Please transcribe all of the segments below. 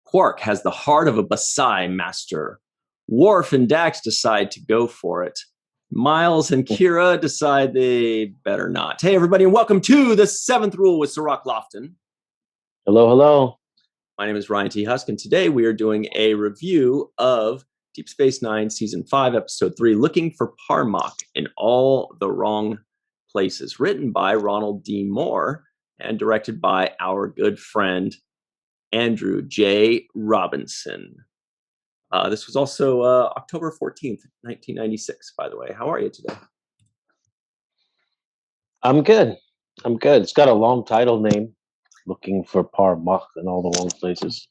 Quark has the heart of a Basai master. Worf and Dax decide to go for it. Miles and Kira decide they better not. Hey, everybody, and welcome to The Seventh Rule with Cirroc Lofton. Hello, hello. My name is Ryan T. Husk, and today we are doing a review of Deep Space Nine, Season 5, Episode 3, Looking for Parmok in All the Wrong Places, written by Ronald D. Moore and directed by our good friend, Andrew J. Robinson. This was also October 14th, 1996, by the way. How are you today? I'm good. It's got a long title name, Looking for Parmok in All the Wrong Places.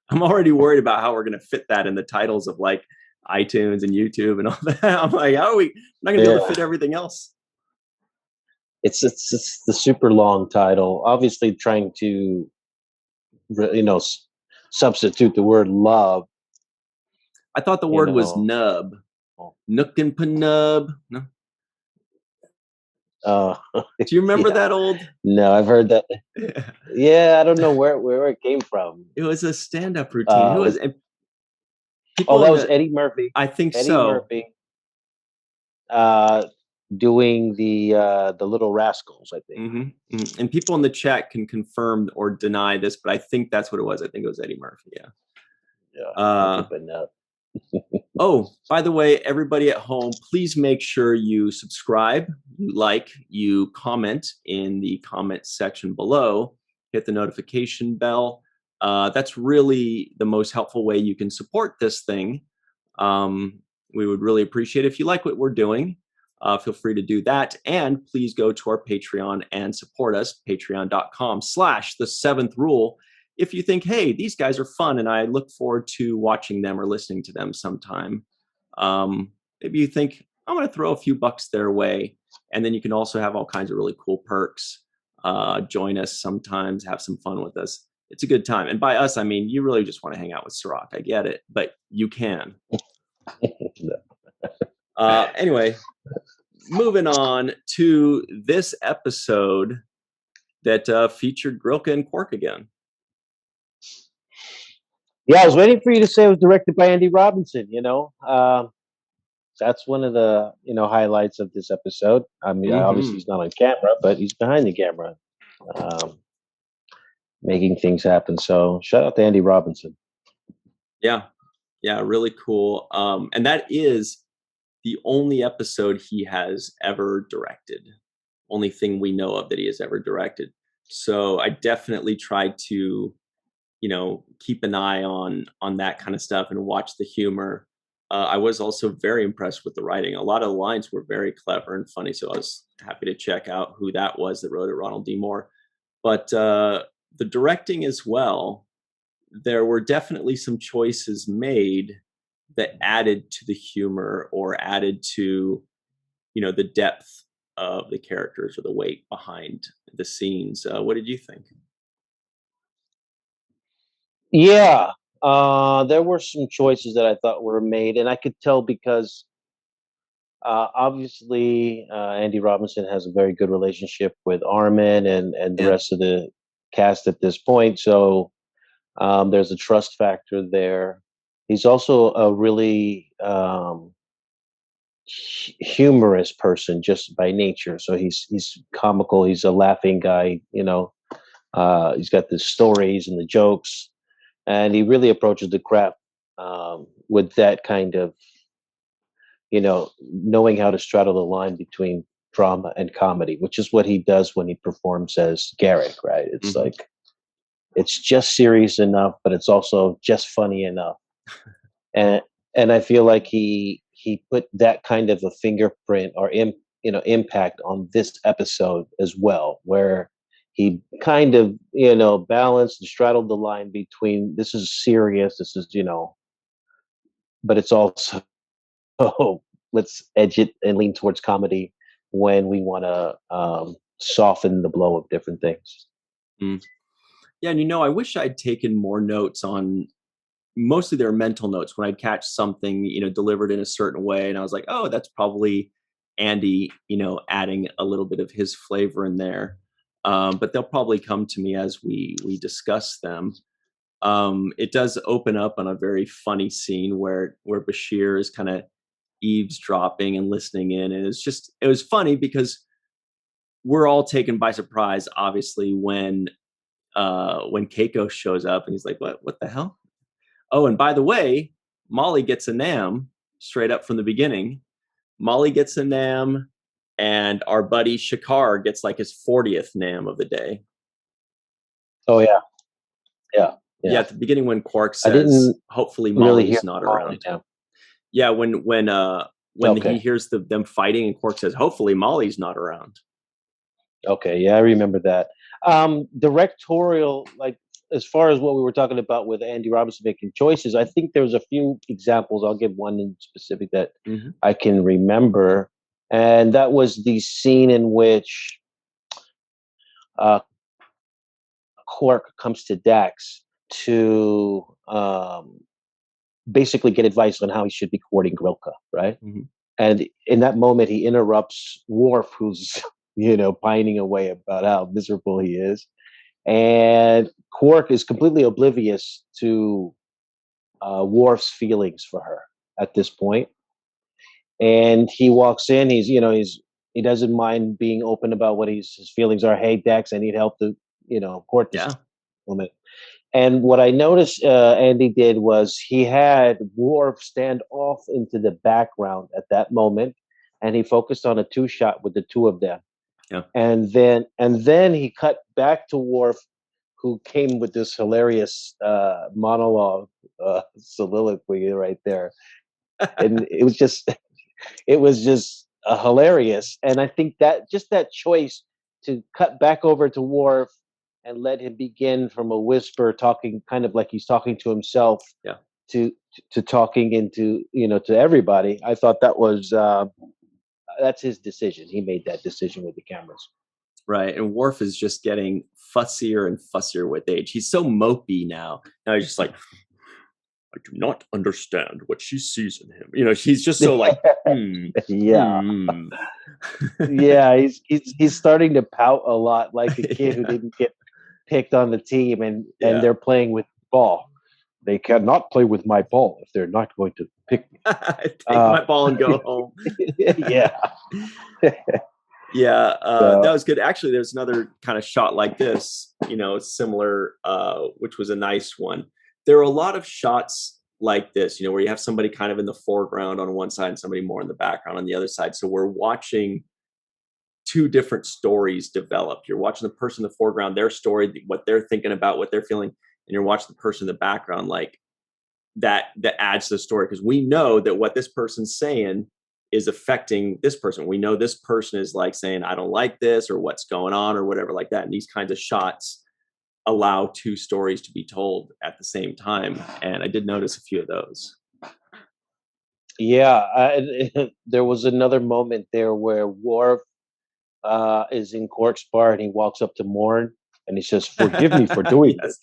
I'm already worried about how we're going to fit that in the titles of like iTunes and YouTube and all that. I'm like, how are we not going to be able to fit everything else? It's the super long title. Obviously trying to, substitute the word love. I thought the word was nub. Nook and Panub. No. Do you remember that old? No, I've heard that. Yeah, I don't know where it came from. It was a stand-up routine. Who was? That was Eddie Murphy. I think Eddie so. Murphy. Doing the Little Rascals, I think. Mm-hmm. Mm-hmm. And people in the chat can confirm or deny this, but I think that's what it was. I think it was Eddie Murphy. Yeah. Oh, by the way, everybody at home, please make sure you subscribe, you like, you comment in the comment section below, hit the notification bell. That's really the most helpful way you can support this thing. We would really appreciate it. If you like what we're doing, feel free to do that. And please go to our Patreon and support us, patreon.com/the7th-rule. If you think, hey, these guys are fun and I look forward to watching them or listening to them sometime, maybe you think, I'm going to throw a few bucks their way. And then you can also have all kinds of really cool perks. Join us sometimes, have some fun with us. It's a good time. And by us, I mean, you really just want to hang out with Cirroc. I get it, but you can. Anyway, moving on to this episode that featured Grilka and Quark again. Yeah, I was waiting for you to say it was directed by Andy Robinson. That's one of the highlights of this episode. I mean, obviously he's not on camera, but he's behind the camera, making things happen. So shout out to Andy Robinson. Yeah, really cool. And that is the only episode he has ever directed. Only thing we know of that he has ever directed. So I definitely tried to keep an eye on that kind of stuff and watch the humor. I was also very impressed with the writing. A lot of the lines were very clever and funny, so I was happy to check out who that was that wrote it, Ronald D. Moore. But the directing as well, there were definitely some choices made that added to the humor or added to, the depth of the characters or the weight behind the scenes. What did you think? Yeah, there were some choices that I thought were made, and I could tell because obviously Andy Robinson has a very good relationship with Armin and the rest of the cast at this point. So there's a trust factor there. He's also a really humorous person just by nature. So he's comical. He's a laughing guy. He's got the stories and the jokes. And he really approaches the craft with that kind of, knowing how to straddle the line between drama and comedy, which is what he does when he performs as Garrick, right? It's like, it's just serious enough, but it's also just funny enough. And I feel like he put that kind of a fingerprint or impact on this episode as well, where he kind of, balanced and straddled the line between this is serious, this is, but it's also, let's edge it and lean towards comedy when we want to soften the blow of different things. Yeah, and I wish I'd taken more notes on, mostly their mental notes when I'd catch something, delivered in a certain way. And I was like, oh, that's probably Andy, adding a little bit of his flavor in there. But they'll probably come to me as we discuss them. It does open up on a very funny scene where Bashir is kind of eavesdropping and listening in, and it was funny because we're all taken by surprise, obviously, when Keiko shows up and he's like, what the hell? Oh, and by the way, Molly gets a nam straight up from the beginning. Molly gets a nam, and our buddy Shakar gets like his 40th nam of the day. Oh yeah. Yeah, at the beginning when Quark says, "Hopefully Molly's not around." Yeah, when he hears them fighting and Quark says, "Hopefully Molly's not around." Okay, yeah, I remember that. Directorial, like as far as what we were talking about with Andy Robinson making choices, I think there's a few examples. I'll give one in specific that I can remember, and that was the scene in which Quark comes to Dax to basically get advice on how he should be courting Grilka, right? And in that moment, he interrupts Worf, who's pining away about how miserable he is, and Quark is completely oblivious to Worf's feelings for her at this point. And he walks in. He doesn't mind being open about what his feelings are. Hey, Dax, I need help to court this woman. And what I noticed Andy did was he had Worf stand off into the background at that moment, and he focused on a 2-shot with the two of them. Yeah. And then he cut back to Worf, who came with this hilarious monologue soliloquy right there, and it was just hilarious. And I think that just that choice to cut back over to Worf and let him begin from a whisper, talking kind of like he's talking to himself, to talking into to everybody. I thought that was that's his decision. He made that decision with the cameras. Right, and Worf is just getting fussier and fussier with age. He's so mopey now. Now he's just like, I do not understand what she sees in him. He's just so like, yeah. Yeah, he's starting to pout a lot, like a kid who didn't get picked on the team, and they're playing with ball. They cannot play with my ball if they're not going to pick me. Take my ball and go home. Yeah. Yeah, that was good. Actually, there's another kind of shot like this, similar, which was a nice one. There are a lot of shots like this, where you have somebody kind of in the foreground on one side and somebody more in the background on the other side. So we're watching two different stories develop. You're watching the person in the foreground, their story, what they're thinking about, what they're feeling, and you're watching the person in the background, like that adds to the story, because we know that what this person's saying is affecting this person. We know this person is like saying, I don't like this, or what's going on, or whatever like that. And these kinds of shots allow two stories to be told at the same time. And I did notice a few of those. Yeah, there was another moment there where Worf is in Quark's bar, and he walks up to Morn and he says, "Forgive me for doing this."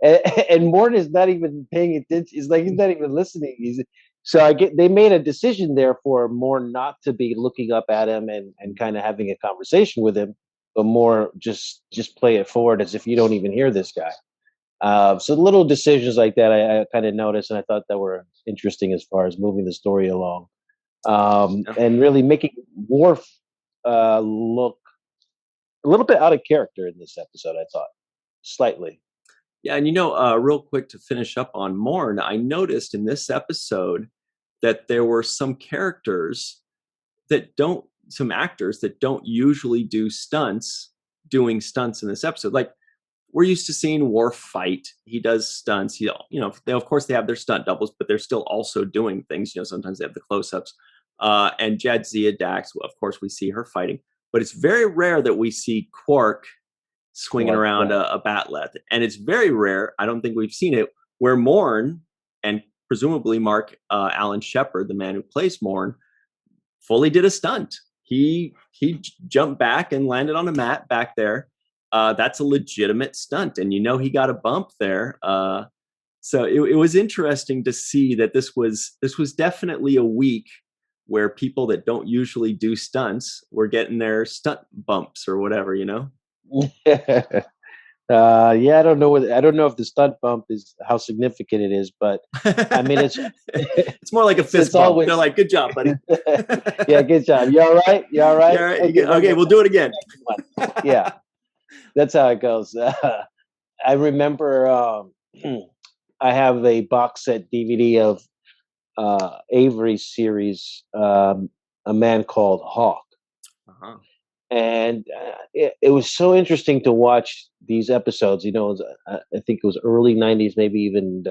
and Morn is not even paying attention. He's not even listening. They made a decision there for Morn not to be looking up at him and kind of having a conversation with him, but more just play it forward as if you don't even hear this guy. So little decisions like that I kind of noticed, and I thought that were interesting as far as moving the story along, and really making Worf look a little bit out of character in this episode. I thought slightly. Yeah, and real quick to finish up on Morn, I noticed in this episode that there were some actors that don't usually do stunts, doing stunts in this episode. Like, we're used to seeing Worf fight. He does stunts. Of course they have their stunt doubles, but they're still also doing things. Sometimes they have the close-ups. And Jadzia Dax, of course, we see her fighting. But it's very rare that we see Quark swinging around a batleth. And it's very rare, I don't think we've seen it, where Morn, and presumably Mark Alan Shepard, the man who plays Morn, fully did a stunt. He jumped back and landed on a mat back there. That's a legitimate stunt, and he got a bump there. So it was interesting to see that this was definitely a week where people that don't usually do stunts were getting their stunt bumps or whatever. Yeah, I don't know if the stunt bump is how significant it is, but I mean, It's more like a fist it's bump. They're always, like, "Good job, buddy." yeah, good job. You all right? You all Yeah, right? right. Okay, Okay, we'll do it again. one. Yeah, that's how it goes. I remember I have a box set DVD of Avery's series, A Man Called Hawk. Uh-huh. And it was so interesting to watch these episodes. You know, I think it was early '90s, maybe even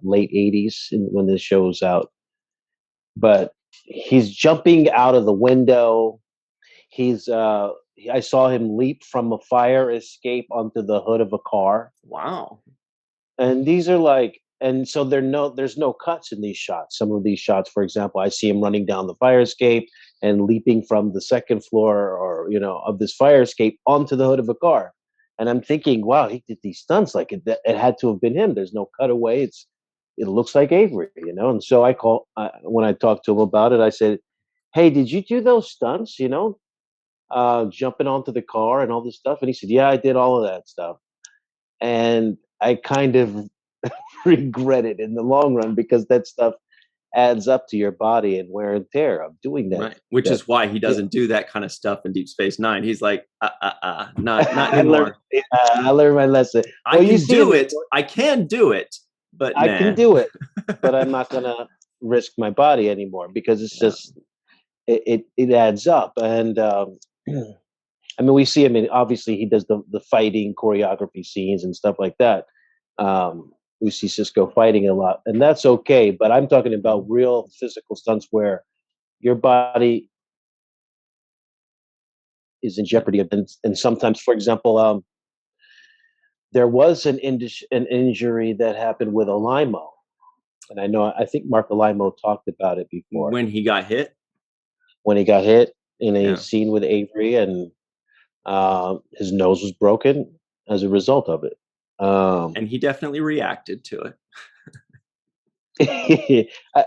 late '80s when this show was out. But he's jumping out of the window. He's I saw him leap from a fire escape onto the hood of a car. Wow. And these are like, and so there's no cuts in these shots. Some of these shots, for example, I see him running down the fire escape and leaping from the second floor, or of this fire escape onto the hood of a car. And I'm thinking, wow, he did these stunts like it had to have been him. There's no cutaway. It looks like Avery. And so when I talked to him about it, I said, hey, did you do those stunts, jumping onto the car and all this stuff? And he said, yeah, I did all of that stuff. And I kind of regret it in the long run, because that stuff adds up to your body and wear and tear of doing that. Right. Which is why he doesn't do that kind of stuff in Deep Space Nine. He's like, not anymore. I learned my lesson. I can do it. I can do it, but I can do it, but I'm not gonna risk my body anymore, because it's just it adds up. And I mean, we see him in, obviously he does the fighting choreography scenes and stuff like that. We see Sisko fighting a lot, and that's okay. But I'm talking about real physical stunts where your body is in jeopardy. And sometimes, for example, there was an injury that happened with Alimo, and I think Mark Alimo talked about it before. When he got hit In a scene with Avery, and his nose was broken as a result of it. And he definitely reacted to it.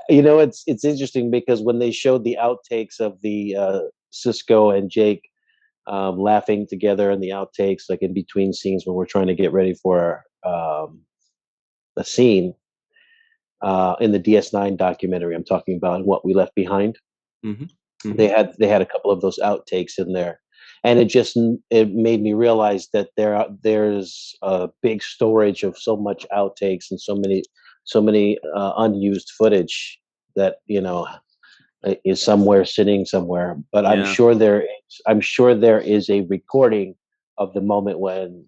It's interesting, because when they showed the outtakes of the Sisko and Jake laughing together in the outtakes, like in between scenes when we're trying to get ready for a scene in the DS9 documentary I'm talking about, What We Left Behind. Mm-hmm. Mm-hmm. They had a couple of those outtakes in there, and it made me realize that there's a big storage of so much outtakes and so many unused footage that is somewhere sitting somewhere. But I'm sure there is a recording of the moment when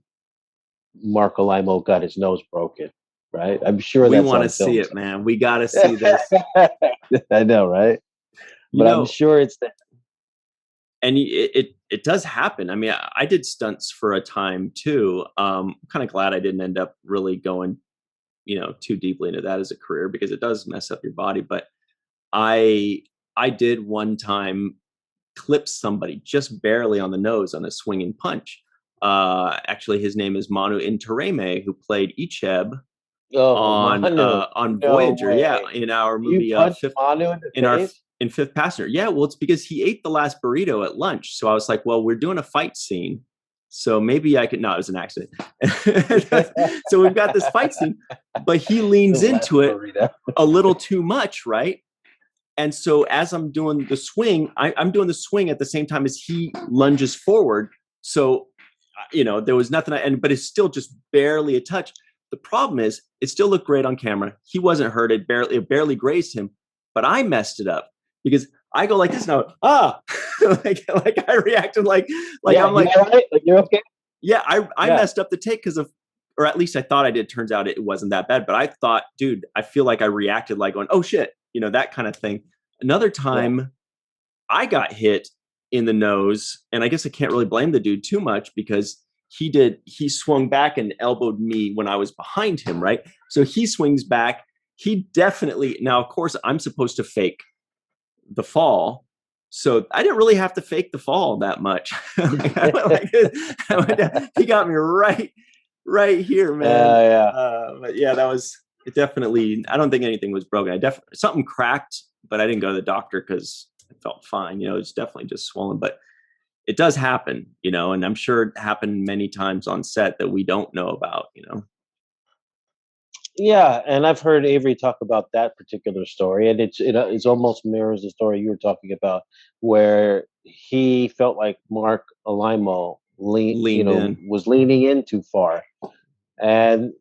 Mark Alimo got his nose broken. Right? I'm sure we want to see it, man. We got to see this. I know, right? But I'm sure it's there. And it does happen. I mean, I did stunts for a time too. I'm kind of glad I didn't end up really going, too deeply into that as a career, because it does mess up your body. But I did one time clip somebody just barely on the nose on a swinging punch. Actually, his name is Manu Intiraymi, who played Icheb on Voyager. In our movie in Fifth Passenger. Yeah, well, it's because he ate the last burrito at lunch. So I was like, well, we're doing a fight scene, so maybe I could. No, it was an accident. So we've got this fight scene, but he leans into it a little too much, right? And so as I'm doing the swing, I'm doing the swing at the same time as he lunges forward. So, there was nothing, but it's still just barely a touch. The problem is, it still looked great on camera. He wasn't hurt. It barely grazed him, but I messed it up, because I go like this now. like I reacted like I'm like, right? Like, you're okay. Yeah, I messed up the take because of, or at least I thought I did. Turns out it wasn't that bad, but I thought, dude, I feel like I reacted like going, oh shit, that kind of thing. Another time, I got hit in the nose, and I guess I can't really blame the dude too much, because he swung back and elbowed me when I was behind him, right? So he swings back. He definitely, now of course I'm supposed to fake the fall, so I didn't really have to fake the fall that much. He got me right here, man. But yeah, that was it. Definitely, I don't think anything was broken. Something cracked, but I didn't go to the doctor because I felt fine. It's definitely just swollen. But it does happen, and I'm sure it happened many times on set that we don't know about, Yeah, and I've heard Avery talk about that particular story, and it's almost mirrors the story you were talking about, where he felt like Mark Alimo leaned in. was leaning in too far, and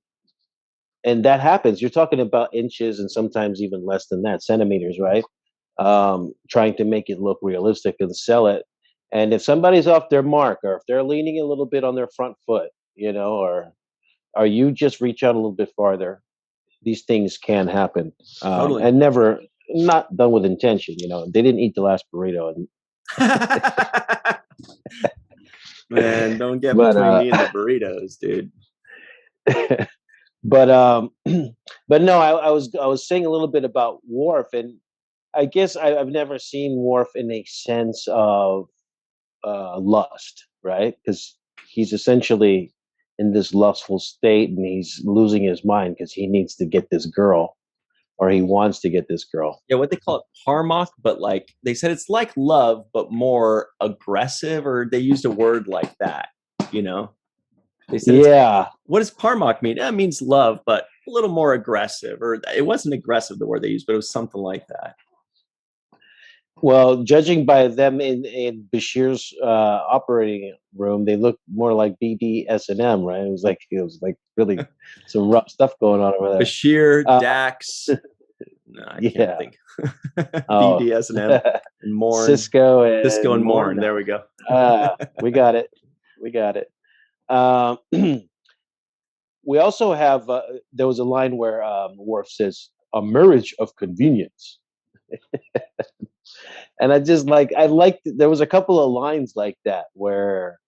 that happens. You're talking about inches and sometimes even less than that, centimeters, right? Trying to make it look realistic and sell it. And if somebody's off their mark, or if they're leaning a little bit on their front foot, or you just reach out a little bit farther, these things can happen. Totally. And not done with intention. They didn't eat the last burrito. Man, don't get between me and the burritos, dude. But no, I was saying a little bit about Worf, and I guess I've never seen Worf in a sense of lust, right? Because he's essentially in this lustful state, and he's losing his mind because he needs to get this girl, or he wants to get this girl. Yeah, what they call it, Parmock, but like they said, it's like love, but more aggressive, or they used a word like that, They said, yeah. What does Parmock mean? It means love, but a little more aggressive, or it wasn't aggressive, the word they used, but it was something like that. Well, judging by them in Bashir's operating room, they looked more like BDSM, right? It was like really some rough stuff going on over there. Bashir, Dax, no, I can't think. BDSM and Morn, Sisko and Morn. There we go. We got it. We also have there was a line where Worf says, "A marriage of convenience." And I liked there was a couple of lines like that where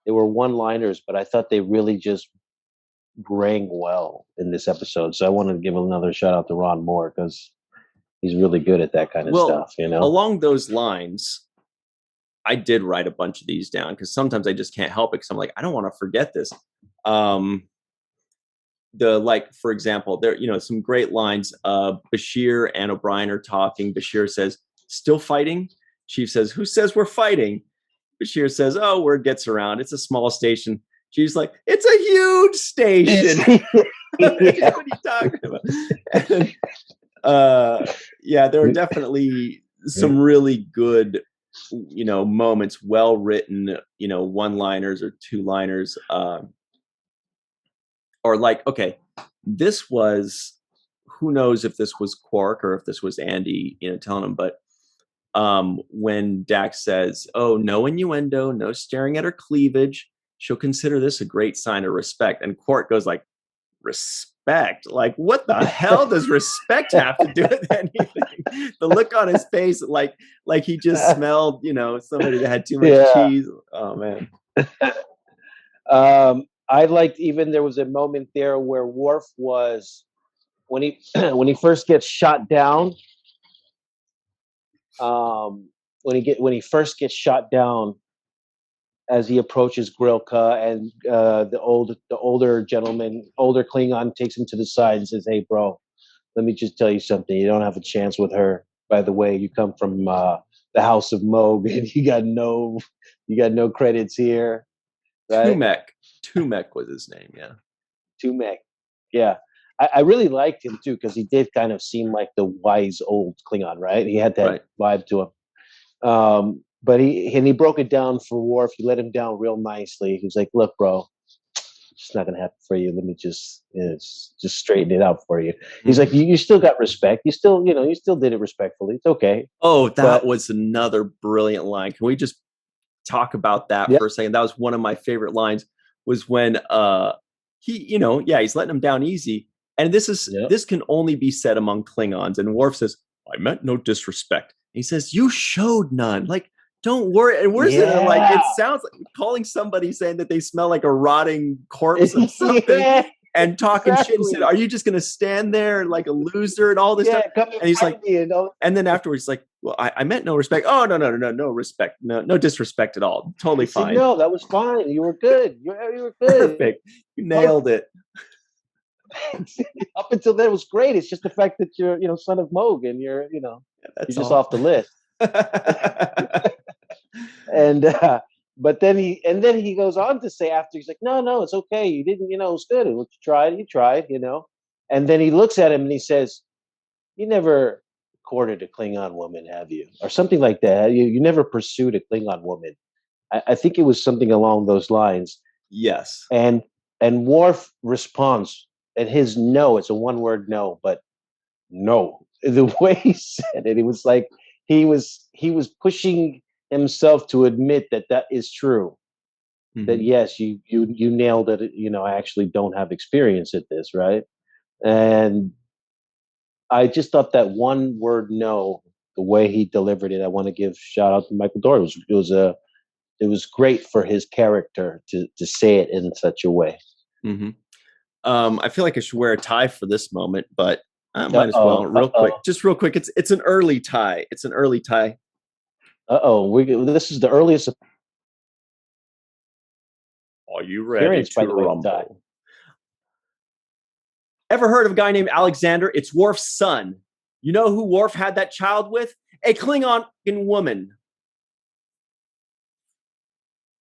they were one-liners, but I thought they really just rang well in this episode. So I wanted to give another shout out to Ron Moore, because he's really good at that kind of stuff, Along those lines, I did write a bunch of these down because sometimes I just can't help it, because I'm like, I don't want to forget this. For example, there, some great lines. Bashir and O'Brien are talking. Bashir says, "Still fighting?" Chief says, "Who says we're fighting?" Bashir says, "Oh, word gets around. It's a small station." Chief's like, "It's a huge station." What are you talking about? And, yeah, there are definitely some really good, moments, well written, one-liners or two-liners. Or like, okay, this was, who knows if this was Quark or if this was Andy, telling him, but when Dax says, "Oh, no innuendo, no staring at her cleavage. She'll consider this a great sign of respect." And Quark goes like, "Respect? Like, what the hell does respect have to do with anything?" The look on his face, like he just smelled, somebody that had too much cheese. Oh man. I liked, even there was a moment there where Worf was, when he first gets shot down. When he first gets shot down, as he approaches Grilka, and the older Klingon takes him to the side and says, "Hey, bro, let me just tell you something. You don't have a chance with her. By the way, you come from the House of Moog, and you got no credits here." Right? Tumek was his name. Yeah. Tumek. Yeah. I really liked him too, because he did kind of seem like the wise old Klingon, right? He had that vibe to him. But he broke it down for Worf. He let him down real nicely. He was like, "Look, bro, it's not gonna happen for you. Let me just straighten it out for you." He's like, "You still got respect. You still did it respectfully. It's okay." Oh, that was another brilliant line. Can we just talk about that for a second? That was one of my favorite lines, was when he's letting him down easy. And this can only be said among Klingons. And Worf says, "I meant no disrespect." And he says, "You showed none. Like, don't worry." And where's it? Like, it sounds like calling somebody, saying that they smell like a rotting corpse of something, and talking shit. He said, "Are you just going to stand there like a loser and all this stuff?" And he's like, and then afterwards, he's like, "Well, I meant no respect." "Oh, no respect. No disrespect at all. Totally fine." "No, that was fine. You were good. You were good. Perfect. You nailed it." Up until then, it was great. It's just the fact that you're, son of Moog, and you're just off the list. And But then he goes on to say after, he's like, no, it's okay. You didn't, it was good. You tried, And then he looks at him and he says, you never courted a Klingon woman, have you? Or something like that. You never pursued a Klingon woman. I think it was something along those lines. Yes. And Worf responds, and his no, it's a one-word no, but no. The way he said it, it was like he was pushing himself to admit that is true. That yes, you nailed it. I actually don't have experience at this, right? And I just thought that one word no, the way he delivered it, I want to give shout out to Michael Dorr. It was great for his character to say it in such a way. I feel like I should wear a tie for this moment, but I might as well. Real quick. It's an early tie. It's an early tie. This is the earliest. Are you ready to rumble? Ever heard of a guy named Alexander? It's Worf's son. You know who Worf had that child with? A Klingon woman.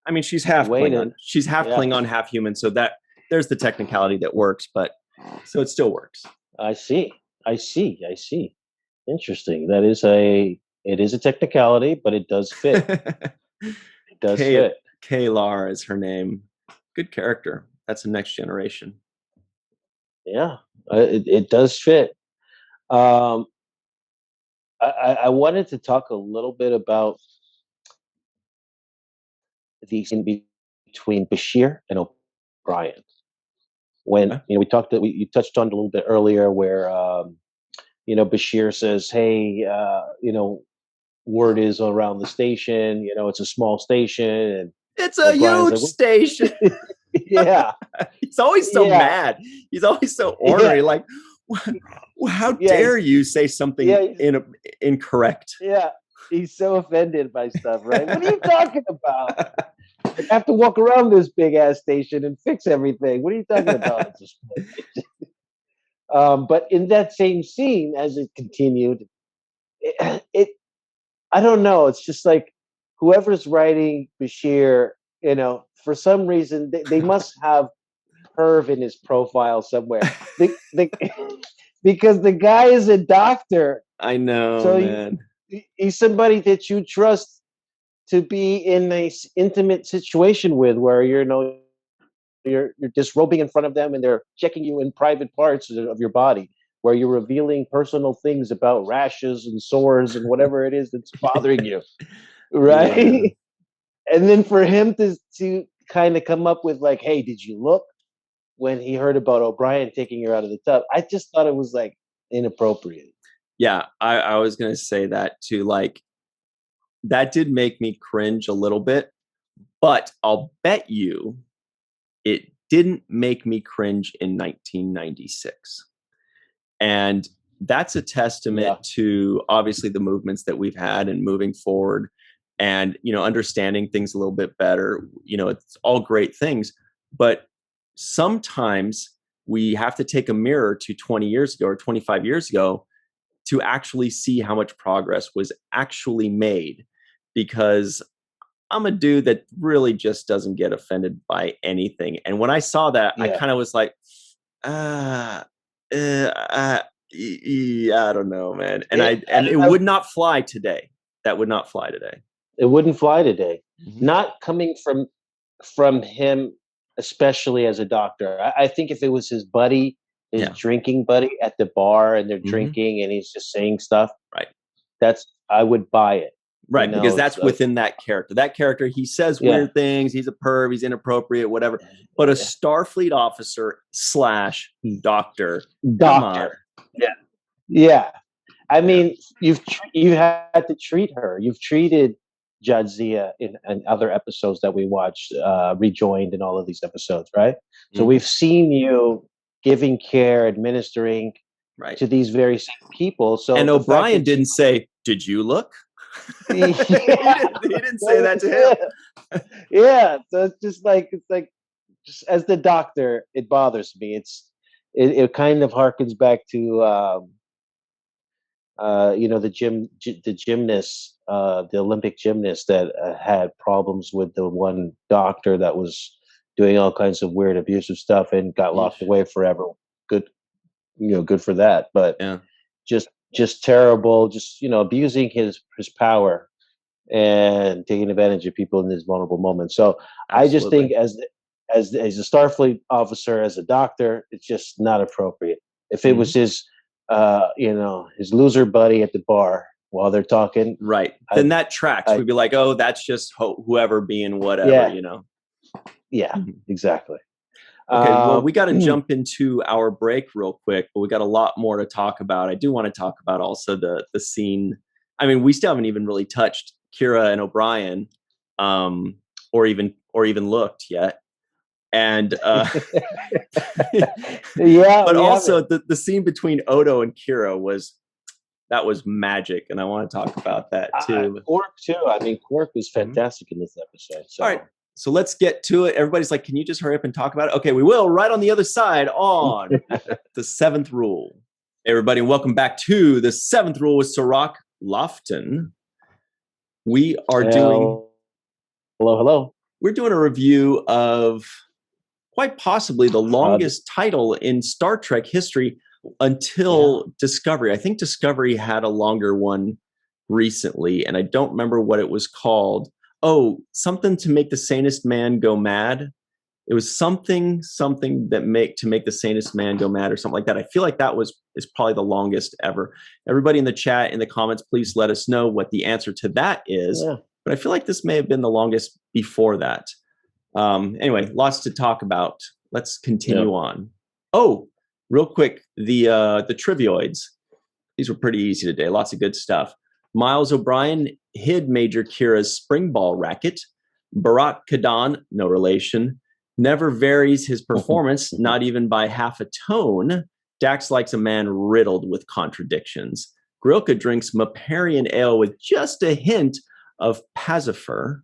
I mean, she's half Klingon. She's half Klingon, half human. So there's the technicality that works, but so it still works. I see. Interesting. It is a technicality, but it does fit. It does fit. Kaylar is her name. Good character. That's the Next Generation. Yeah, it does fit. I wanted to talk a little bit about the scene between Bashir and O'Brien. When you touched on it a little bit earlier, where Bashir says, "Hey, word is around the station. It's a small station, and it's a huge station." Yeah, he's always so mad. He's always so ornery. Yeah. Like, how dare you say something incorrect? Yeah, he's so offended by stuff. Right? What are you talking about? I have to walk around this big ass station and fix everything. What are you talking about? But in that same scene, as it continued, it I don't know. It's just like whoever's writing Bashir, for some reason they must have Perv in his profile somewhere. Because the guy is a doctor. I know, so man. He's somebody that you trust to be in a intimate situation with, where you're disrobing in front of them and they're checking you in private parts of your body, where you're revealing personal things about rashes and sores and whatever it is that's bothering you, right? Yeah. And then for him to kind of come up with like, "Hey, did you look?" when he heard about O'Brien taking her out of the tub, I just thought it was like inappropriate. Yeah, I was going to say that too. Like, that did make me cringe a little bit, but I'll bet you it didn't make me cringe in 1996. And that's a testament to obviously the movements that we've had and moving forward and, understanding things a little bit better. It's all great things, but sometimes we have to take a mirror to 20 years ago or 25 years ago to actually see how much progress was actually made, because I'm a dude that really just doesn't get offended by anything. And when I saw that, I kind of was like, I don't know, man. And it would not fly today. That would not fly today. It wouldn't fly today. Mm-hmm. Not coming from him, especially as a doctor. I think if it was his buddy, his drinking buddy at the bar, and they're drinking and he's just saying stuff, right? I would buy it. Right, because that's within that character. That character, he says weird things. He's a perv. He's inappropriate, whatever. But a Starfleet officer / doctor. Yeah. I mean, you had to treat her. You've treated Jadzia in other episodes that we watched, Rejoined, and all of these episodes, right? So we've seen you giving care, administering to these very same people. So, and O'Brien didn't say, "Did you look?" he didn't say that to him. Yeah, so it's just like just as the doctor, it bothers me. It kind of harkens back to the gymnast, the Olympic gymnast that had problems with the one doctor that was doing all kinds of weird abusive stuff and got locked away forever. Good, good for that. But Yeah. just terrible, just abusing his power and taking advantage of people in these vulnerable moments. So I just think as a Starfleet officer, as a doctor, it's just not appropriate. If it was his his loser buddy at the bar while they're talking, right, then that tracks. We'd be like, oh, that's just whoever being whatever, Yeah, exactly. Okay, well, we got to jump into our break real quick, but we got a lot more to talk about. I do want to talk about also the scene. I mean, we still haven't even really touched Kira and O'Brien, or even looked yet. And but also the scene between Odo and Kira was magic, and I want to talk about that too. Quark too. I mean, Quark was fantastic in this episode. So. All right. So let's get to it. Everybody's like, can you just hurry up and talk about it? Okay, we will, right on the other side on the seventh rule. Hey, everybody, and welcome back to the seventh rule with Cirroc Lofton. We are doing... Hello. We're doing a review of quite possibly the longest title in Star Trek history until Discovery. I think Discovery had a longer one recently, and I don't remember what it was called. Oh, something to make the sanest man go mad. It was something that to make the sanest man go mad, or something like that. I feel like that is probably the longest ever. Everybody in the chat, in the comments, please let us know what the answer to that is. Yeah. But I feel like this may have been the longest before that. Anyway, lots to talk about. Let's continue on. Oh, real quick, the trivioids. These were pretty easy today. Lots of good stuff. Miles O'Brien hid Major Kira's spring ball racket. Bharat Kadan, no relation, never varies his performance, not even by half a tone. Dax likes a man riddled with contradictions. Grilka drinks Maparian ale with just a hint of Pacifer.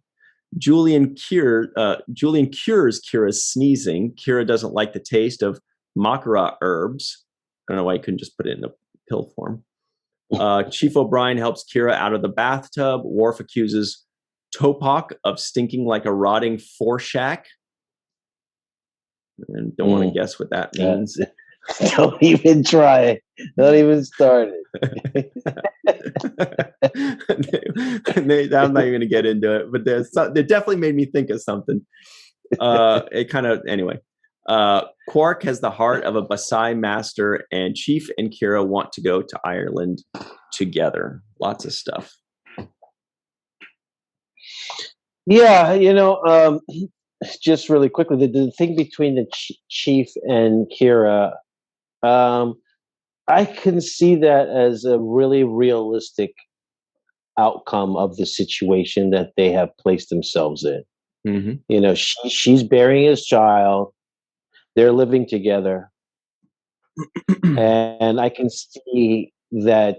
Julian cures Kira's sneezing. Kira doesn't like the taste of Makara herbs. I don't know why I couldn't just put it in a pill form. Chief O'Brien helps Kira out of the bathtub. Worf accuses Topak of stinking like a rotting foreshack. And don't want to guess what that means. Don't even try. Don't even start it. I'm not even going to get into it, but it definitely made me think of something. It kind of, anyway. Quark has the heart of a Basai master, and Chief and Kira want to go to Ireland together. Lots of stuff. Yeah, just really quickly, the thing between the Chief and Kira, I can see that as a really realistic outcome of the situation that they have placed themselves in. Mm-hmm. She's bearing his child. They're living together. And I can see that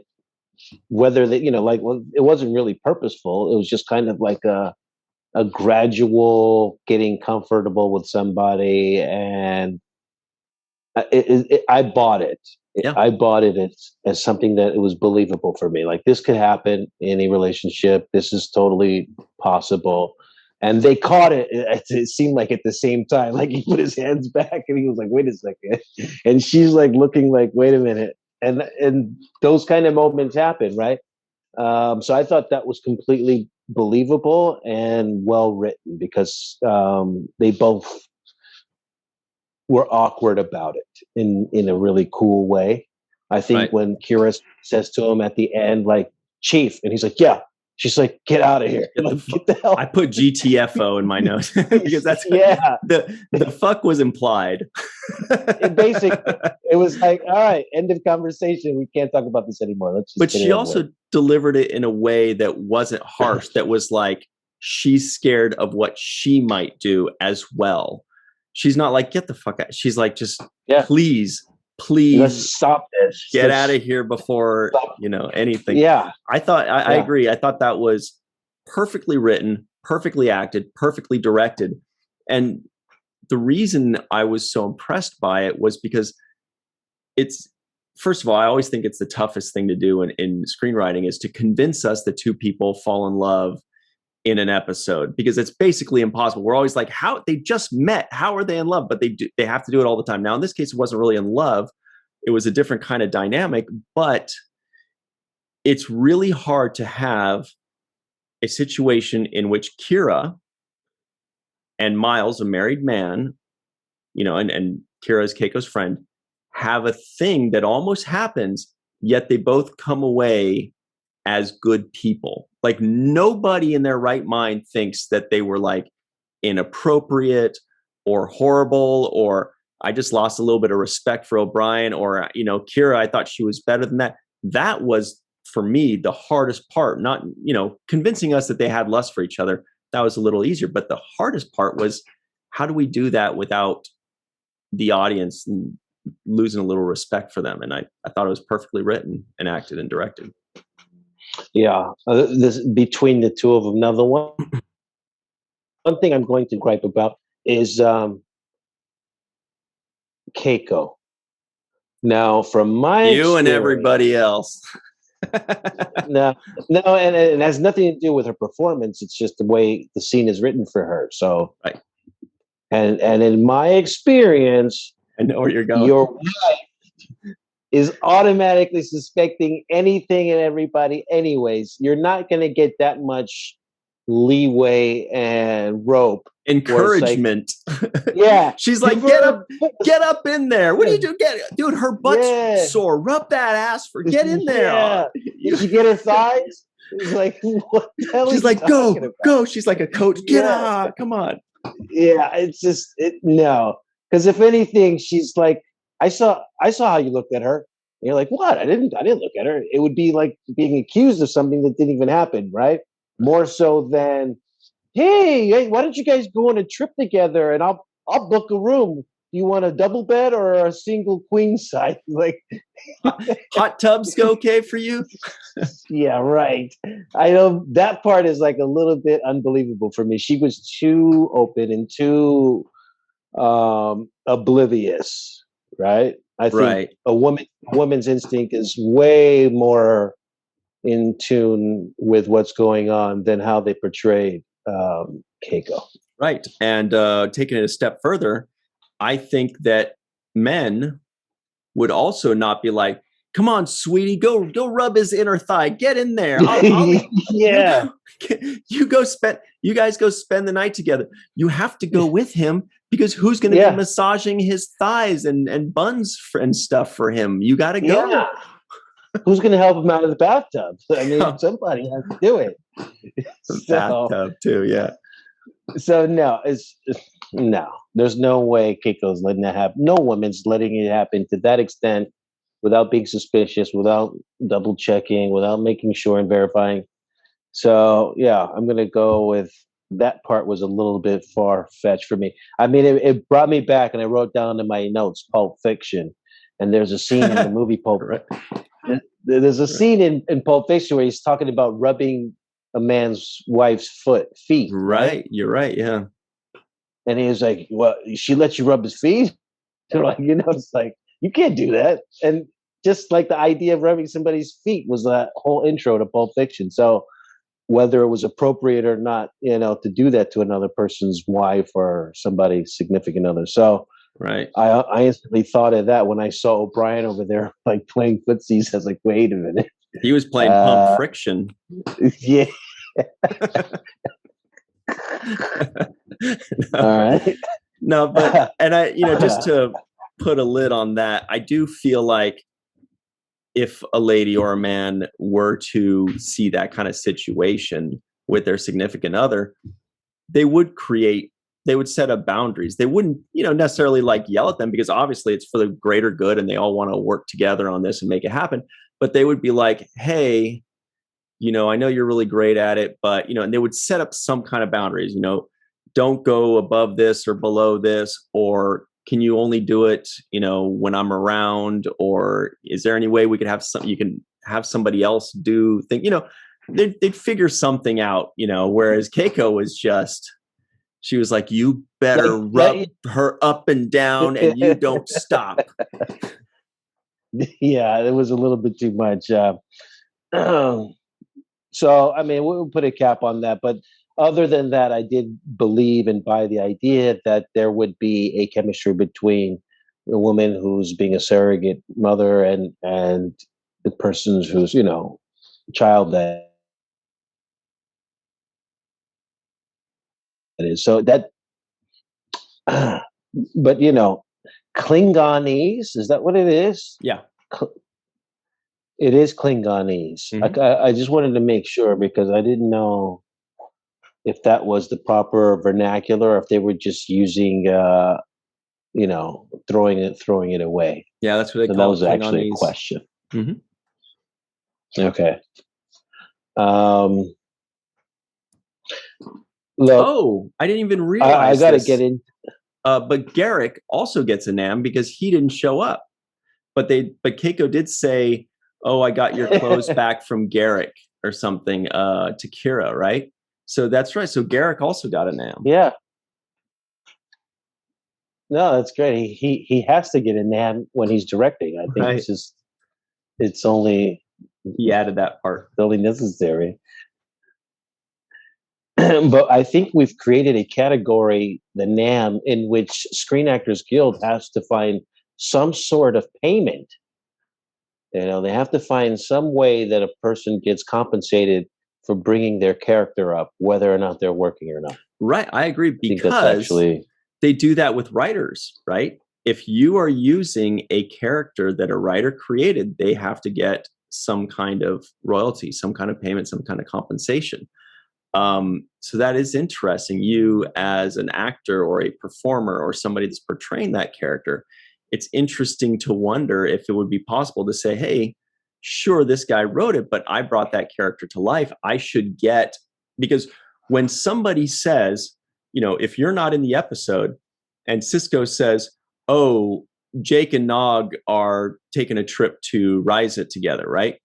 whether that, it wasn't really purposeful. It was just kind of like a gradual getting comfortable with somebody. And I bought it. Yeah. I bought it as something that it was believable for me. Like, this could happen in a relationship. This is totally possible. And they caught it. It seemed like at the same time, like he put his hands back and he was like, wait a second. And she's like looking like, wait a minute. And those kind of moments happen, right? So I thought that was completely believable and well written, because they both were awkward about it in a really cool way. I think when Kira says to him at the end, like, Chief, and he's like, yeah. She's like, get out of here. Get the hell. I put GTFO in my notes because that's the fuck was implied. It was like, all right, end of conversation. We can't talk about this anymore. Let's just. But she also delivered it in a way that wasn't harsh. That was like, she's scared of what she might do as well. She's not like, get the fuck out. She's like, just please. Let's stop this. Get out of here before anything. Yeah, I thought I agree. I thought that was perfectly written, perfectly acted, perfectly directed, and the reason I was so impressed by it was because it's first of all, I always think it's the toughest thing to do in screenwriting is to convince us that two people fall in love in an episode, because it's basically impossible. We're always like, how they just met, how are they in love? But they have to do it all the time. Now, in this case, it wasn't really in love. It was a different kind of dynamic, but it's really hard to have a situation in which Kira and Miles, a married man, and Kira is Keiko's friend, have a thing that almost happens, yet they both come away as good people. Like, nobody in their right mind thinks that they were like inappropriate or horrible, or I just lost a little bit of respect for O'Brien, or, Kira, I thought she was better than that. That was, for me, the hardest part. Not, convincing us that they had lust for each other. That was a little easier. But the hardest part was, how do we do that without the audience losing a little respect for them? And I thought it was perfectly written and acted and directed. Yeah, this between the two of them. Now, the one thing I'm going to gripe about is Keiko. Now, from my and everybody else. no, and it has nothing to do with her performance. It's just the way the scene is written for her. So, right. And in my experience, I know where you're going. Your wife is automatically suspecting anything and everybody anyways. You're not going to get that much leeway and rope. Encouragement. Like, yeah. She's like, get up in there. What do you do? Dude, her butt's sore. Rub that ass get in there. Yeah. Did you get her thighs? It's like, what the hell? She's like, go. She's like a coach. Get on. Come on. Yeah. It's just, no. Because if anything, she's like, I saw how you looked at her. And you're like, what? I didn't look at her. It would be like being accused of something that didn't even happen, right? More so than, hey, why don't you guys go on a trip together and I'll book a room. You want a double bed or a single queen size? Like, hot tubs go okay for you? Yeah, right. I know that part is like a little bit unbelievable for me. She was too open and too oblivious, right? I think a woman's instinct is way more in tune with what's going on than how they portrayed Keiko. Right. And taking it a step further, I think that men would also not be like, come on, sweetie, go rub his inner thigh. Get in there. Yeah. You guys go spend the night together. You have to go with him, because who's going to be massaging his thighs and buns and stuff for him? You got to go. Yeah. Who's going to help him out of the bathtub? I mean, somebody has to do it. Bathtub too, yeah. So no, no. There's no way Keiko's letting that happen. No woman's letting it happen to that extent without being suspicious, without double checking, without making sure and verifying. So yeah, I'm going to go with that part was a little bit far-fetched for me. I mean, it brought me back, and I wrote down in my notes Pulp Fiction, and there's a scene in the movie Pulp. There's a scene in Pulp Fiction where he's talking about rubbing a man's wife's feet. Right, you're right, yeah. And he was like, "Well, she lets you rub his feet?" They're like, it's like, you can't do that. And just like the idea of rubbing somebody's feet was that whole intro to Pulp Fiction. So whether it was appropriate or not, to do that to another person's wife or somebody's significant other. So right. I instantly thought of that when I saw O'Brien over there like playing footsies. I was like, wait a minute. He was playing Pump Friction. Yeah. No. All right. No, but and I, just to put a lid on that, I do feel like if a lady or a man were to see that kind of situation with their significant other, they would set up boundaries. They wouldn't, necessarily like yell at them, because obviously it's for the greater good and they all want to work together on this and make it happen. But they would be like, hey, I know you're really great at it, but, and they would set up some kind of boundaries, don't go above this or below this, or can you only do it, when I'm around, or is there any way we could have you can have somebody else do things, they'd figure something out, whereas Keiko was she was like, you better rub her up and down and you don't stop. Yeah, it was a little bit too much. So, I mean, we'll put a cap on that. But other than that, I did believe and buy the idea that there would be a chemistry between the woman who's being a surrogate mother and the person who's, child that is. So that, but Klingonese, is that what it is? Yeah. It is Klingonese. Mhm. I just wanted to make sure because I didn't know if that was the proper vernacular, or if they were just using, throwing it away. Yeah, that's what they So that call was it, actually a Klingonese. question. Mhm. Okay. Um, Look, Oh, I didn't even I realize got to get this. in. But Garrick also gets a NAM because he didn't show up. But Keiko did say, "Oh, I got your clothes back from Garrick or something to Kira," right? So that's right. So Garrick also got a NAM. Yeah. No, that's great. He has to get a NAM when he's directing. I think Right. it's only He added that part. necessary. But I think we've created a category, the NAM, in which Screen Actors Guild has to find some sort of payment. They have to find some way that a person gets compensated for bringing their character up, whether or not they're working or not. Right. I agree I think that's because actually they do that with writers, right? If you are using a character that a writer created, they have to get some kind of royalty, some kind of payment, some kind of compensation. So that is interesting. You, as an actor or a performer or somebody that's portraying that character, it's interesting to wonder if it would be possible to say, hey, sure, this guy wrote it, but I brought that character to life. I should get, because when somebody says, if you're not in the episode and Sisko says, oh, Jake and Nog are taking a trip to Risa together, right?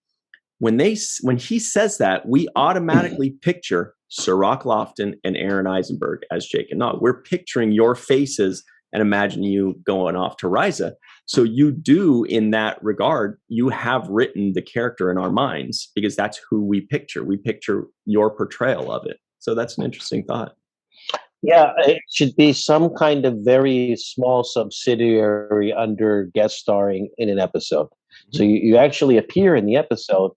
When he says that, we automatically picture Cirroc, Lofton, and Aron Eisenberg as Jake and Nog. We're picturing your faces and imagine you going off to Risa. So you do, in that regard, you have written the character in our minds because that's who we picture. We picture your portrayal of it. So that's an interesting thought. Yeah, it should be some kind of very small subsidiary under guest starring in an episode. Mm-hmm. So you actually appear in the episode,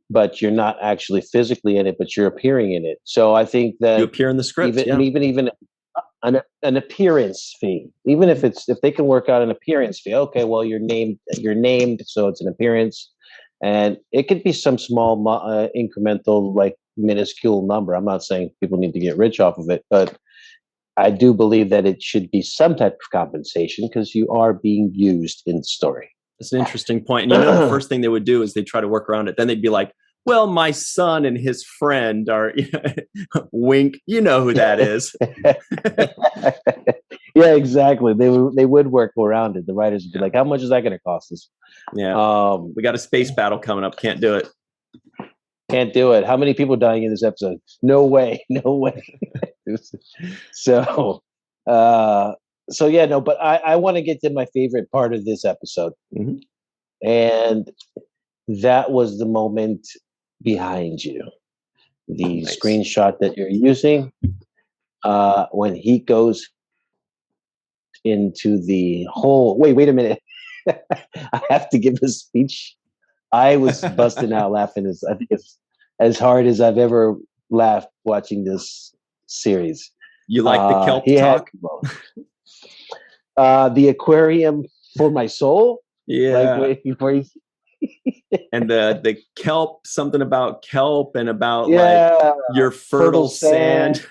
but you're not actually physically in it, but you're appearing in it. So I think that you appear in the script, even an appearance fee, even if they can work out an appearance fee. Okay, well you're named, so it's an appearance, and it could be some small incremental, like minuscule number. I'm not saying people need to get rich off of it, but I do believe that it should be some type of compensation because you are being used in the story. That's an interesting point. And the first thing they would do is they try to work around it. Then they'd be like, well, my son and his friend are wink. You know who that is. Yeah, exactly. They would work around it. The writers would be like, how much is that going to cost us? Yeah. We got a space battle coming up. Can't do it. Can't do it. How many people dying in this episode? No way. No way. So yeah, no, but I want to get to my favorite part of this episode. Mm-hmm. And that was the moment behind you. The screenshot that you're using when he goes into the hole. Wait a minute. I have to give a speech. I was busting out laughing. I think it's as hard as I've ever laughed watching this series. You like the kelp talk? The aquarium for my soul. Yeah. And the kelp, something about kelp and about like your fertile sand.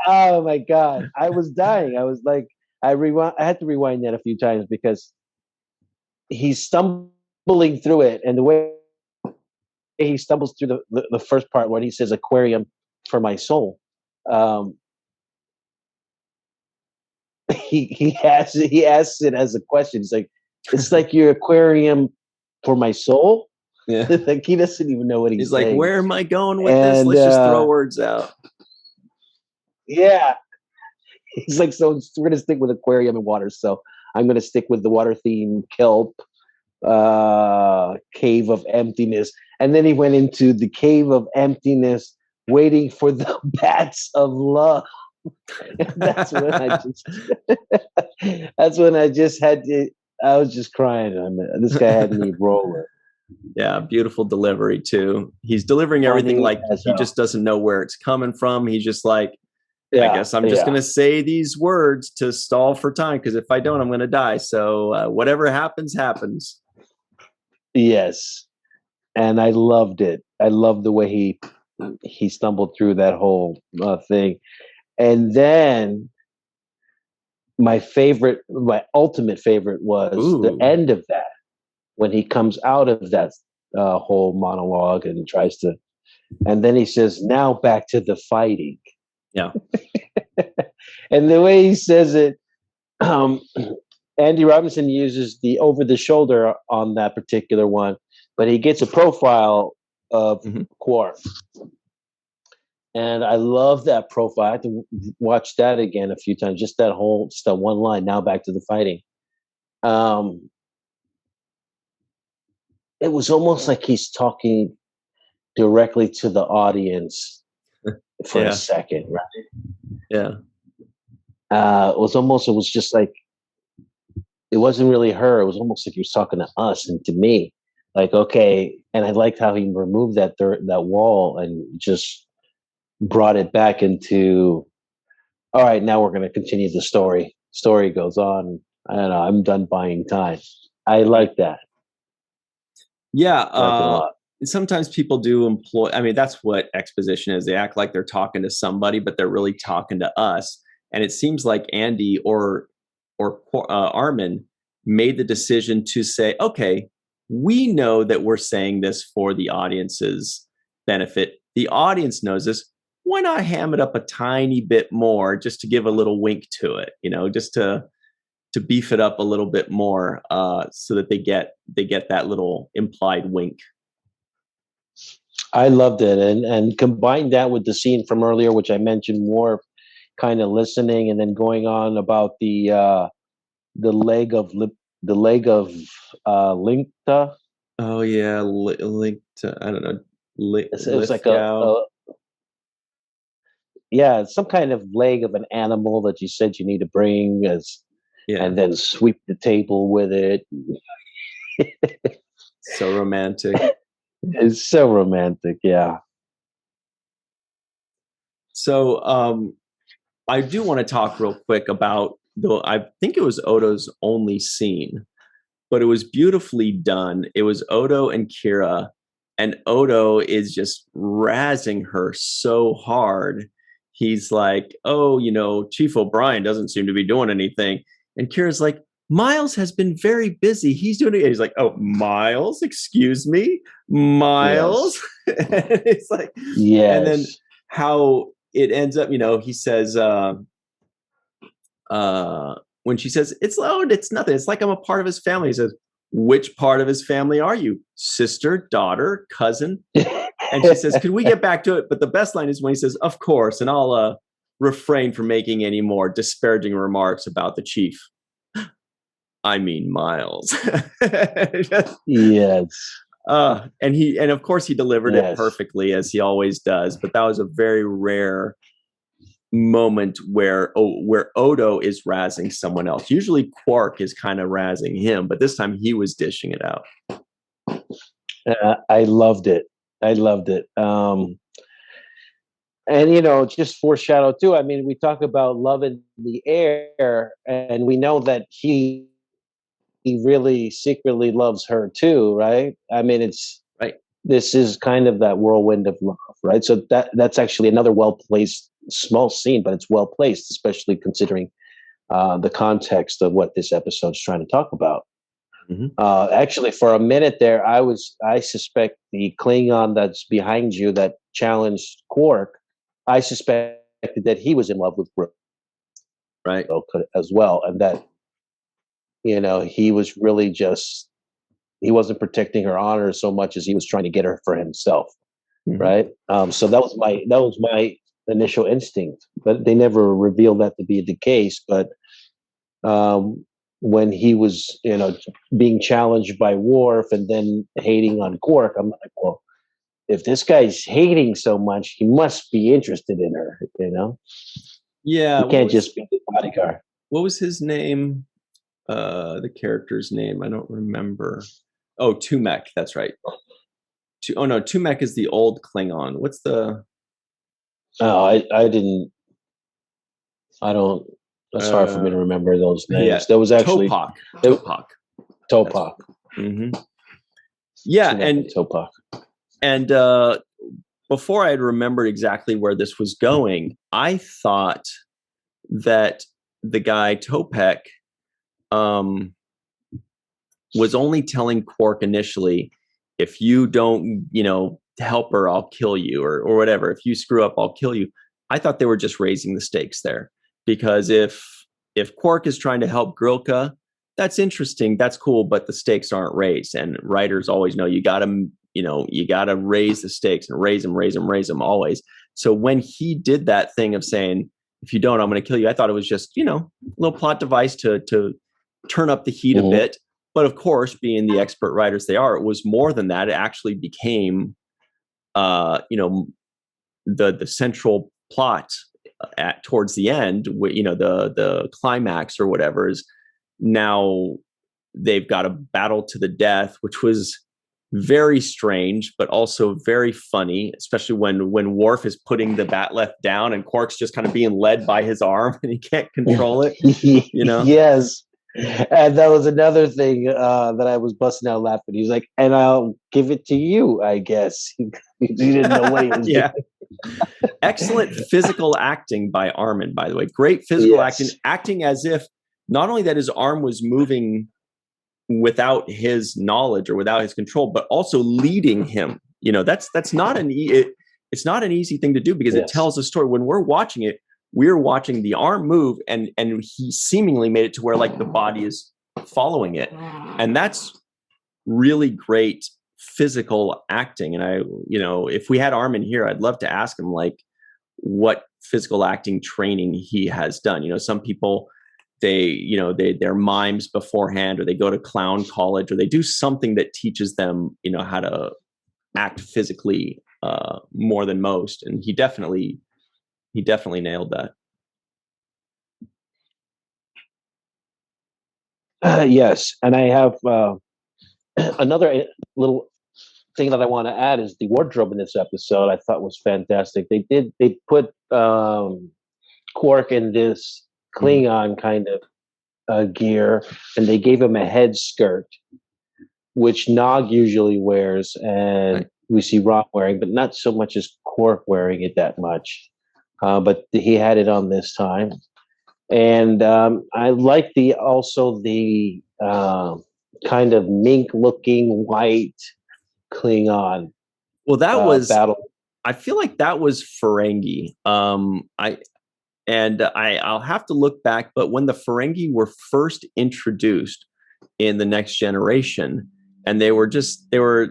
Oh my God. I was dying. I was like, I had to rewind that a few times because he's stumbling through it, and the way he stumbles through the first part when he says aquarium for my soul. He asks it as a question. He's like, it's like your aquarium for my soul. Yeah. Like he doesn't even know what he's saying. Like, where am I going with this? Let's just throw words out. Yeah. He's like, so we're gonna stick with aquarium and water. So I'm going to stick with the water theme kelp cave of emptiness. And then he went into the cave of emptiness, waiting for the bats of love. That's when I just had to, I was just crying. This guy had me rolling. Yeah, beautiful delivery too. He's delivering everything like he just doesn't know where it's coming from. He's just like, I guess I'm just going to say these words to stall for time, because if I don't, I'm going to die. So whatever happens, happens. Yes. And I loved it. I loved the way he stumbled through that whole thing. And then my ultimate favorite was the end of that, when he comes out of that whole monologue and tries to, and then he says, now back to the fighting. Yeah. And the way he says it, Andy Robinson uses the over the shoulder on that particular one, but he gets a profile of Quark. And I love that profile. I have to watch that again a few times. Just that one line, now back to the fighting. It was almost like he's talking directly to the audience for a second, right? Yeah. It was just like, it wasn't really her. It was almost like he was talking to us and to me. Like, okay. And I liked how he removed that wall and just brought it back into, all right, now we're going to continue the story. Story goes on. I don't know. I'm done buying time. I like that. Yeah. Sometimes people do employ, I mean, that's what exposition is. They act like they're talking to somebody, but they're really talking to us. And it seems like Andy or Armin made the decision to say, okay, we know that we're saying this for the audience's benefit. The audience knows this. Why not ham it up a tiny bit more, just to give a little wink to it, just to beef it up a little bit more, so that they get that little implied wink. I loved it, and combine that with the scene from earlier, which I mentioned, Worf kind of listening and then going on about the leg of Linkta. Oh yeah, Linkta. I don't know. It was like it's some kind of leg of an animal that you said you need to bring and then sweep the table with it. So romantic. It's so romantic, yeah. So I do want to talk real quick about, I think it was Odo's only scene, but it was beautifully done. It was Odo and Kira, and Odo is just razzing her so hard. He's like, oh, Chief O'Brien doesn't seem to be doing anything. And Kira's like, Miles has been very busy. He's doing it. He's like, oh, Miles, excuse me, Miles. Yes. It's like, yes. And then how it ends up, he says, when she says, it's nothing. It's like I'm a part of his family. He says, which part of his family are you? Sister, daughter, cousin? And she says, could we get back to it? But the best line is when he says, of course, and I'll refrain from making any more disparaging remarks about the chief. I mean, Miles. Yes. And of course he delivered it perfectly, as he always does. But that was a very rare moment where Odo is razzing someone else. Usually Quark is kind of razzing him, but this time he was dishing it out. I loved it. And just foreshadow too. I mean, we talk about love in the air, and we know that he really secretly loves her too, right? I mean, it's right. This is kind of that whirlwind of love, right? So that's actually another well-placed small scene, but it's well-placed, especially considering the context of what this episode's trying to talk about. Mm-hmm. Actually, for a minute there, I suspect the Klingon that's behind you that challenged Quark, I suspected that he was in love with Brooke, right, as well, and that he was really he wasn't protecting her honor so much as he was trying to get her for himself, mm-hmm. Right? So that was my initial instinct, but they never revealed that to be the case. But when he was, being challenged by Worf and then hating on Quark. I'm like, well, if this guy's hating so much, he must be interested in her, Yeah. He can't just be the bodyguard. What was his name? The character's name? I don't remember. Oh, Tumek. That's right. Oh no, Tumek is the old Klingon. What's the? Oh, I don't. It's hard for me to remember those names. Yeah, There was actually Topak. Mm-hmm. Yeah, Tumek and Topak. And before I had remembered exactly where this was going, I thought that the guy Topek was only telling Quark initially, if you don't, help her, I'll kill you, or whatever. If you screw up, I'll kill you. I thought they were just raising the stakes there, because if Quark is trying to help Grilka, that's interesting, that's cool, but the stakes aren't raised, and writers always know you got to raise the stakes and raise them always. So when he did that thing of saying, if you don't, I'm going to kill you, I thought it was just, a little plot device to turn up the heat a bit. But of course, being the expert writers they are, it was more than that. It actually became, the central plot towards the end, the climax or whatever is now they've got a battle to the death, which was very strange, but also very funny, especially when Worf is putting the bat'leth down and Quark's just kind of being led by his arm and he can't control it. Yes. And that was another thing that I was busting out laughing. He's like, and I'll give it to you, I guess. He didn't know what he was doing. Excellent physical acting by Armin, by the way. Great physical acting as if not only that his arm was moving without his knowledge or without his control, but also leading him. That's not it's not an easy thing to do, because it tells a story. When we're watching it, we're watching the arm move, and he seemingly made it to where like the body is following it, and that's really great physical acting. And if we had Armin here, I'd love to ask him like what physical acting training he has done. Some people, they're mimes beforehand, or they go to clown college, or they do something that teaches them, how to act physically more than most. And he definitely nailed that. Yes. And I have another little thing that I want to add is the wardrobe in this episode. I thought was fantastic. They put Quark in this Klingon kind of gear, and they gave him a head skirt, which Nog usually wears, and we see Ron wearing, but not so much as Quark wearing it that much. But he had it on this time, and I like the kind of mink-looking white Klingon. Well, that was battle. I feel like that was Ferengi. I'll have to look back, but when the Ferengi were first introduced in The Next Generation, and they were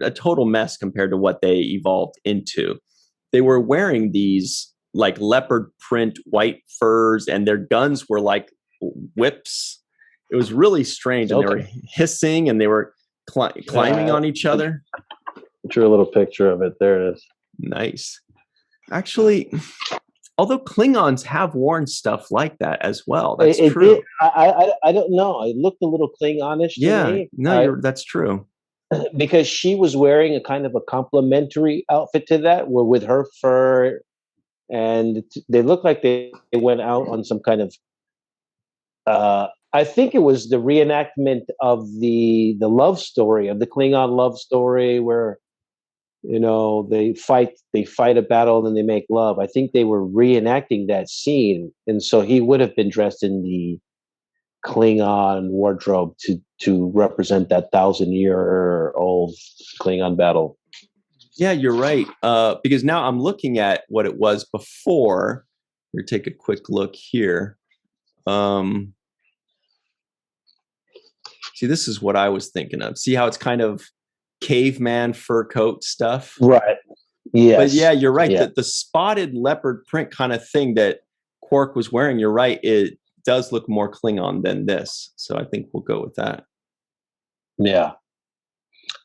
a total mess compared to what they evolved into. They were wearing these like leopard print white furs, and their guns were like whips. It was really strange, and they were hissing, and they were climbing on each other. Drew a little picture of it. There it is. Nice. Actually, although Klingons have worn stuff like that as well. That's true. I don't know. It looked a little Klingonish to me. No, that's true. Because she was wearing a kind of a complementary outfit to that, where with her fur, and they looked like they went out on some kind of I think it was the reenactment of the love story, of the Klingon love story, where they fight a battle and then they make love. I think they were reenacting that scene, and so he would have been dressed in the Klingon wardrobe to represent that 1,000-year-old Klingon battle. Yeah, you're right. Because now I'm looking at what it was before. We'll take a quick look here. See, this is what I was thinking of. See how it's kind of caveman fur coat stuff? Right. Yes. But yeah, you're right. Yeah. The spotted leopard print kind of thing that Quark was wearing, you're right. does look more Klingon than this. So I think we'll go with that. Yeah.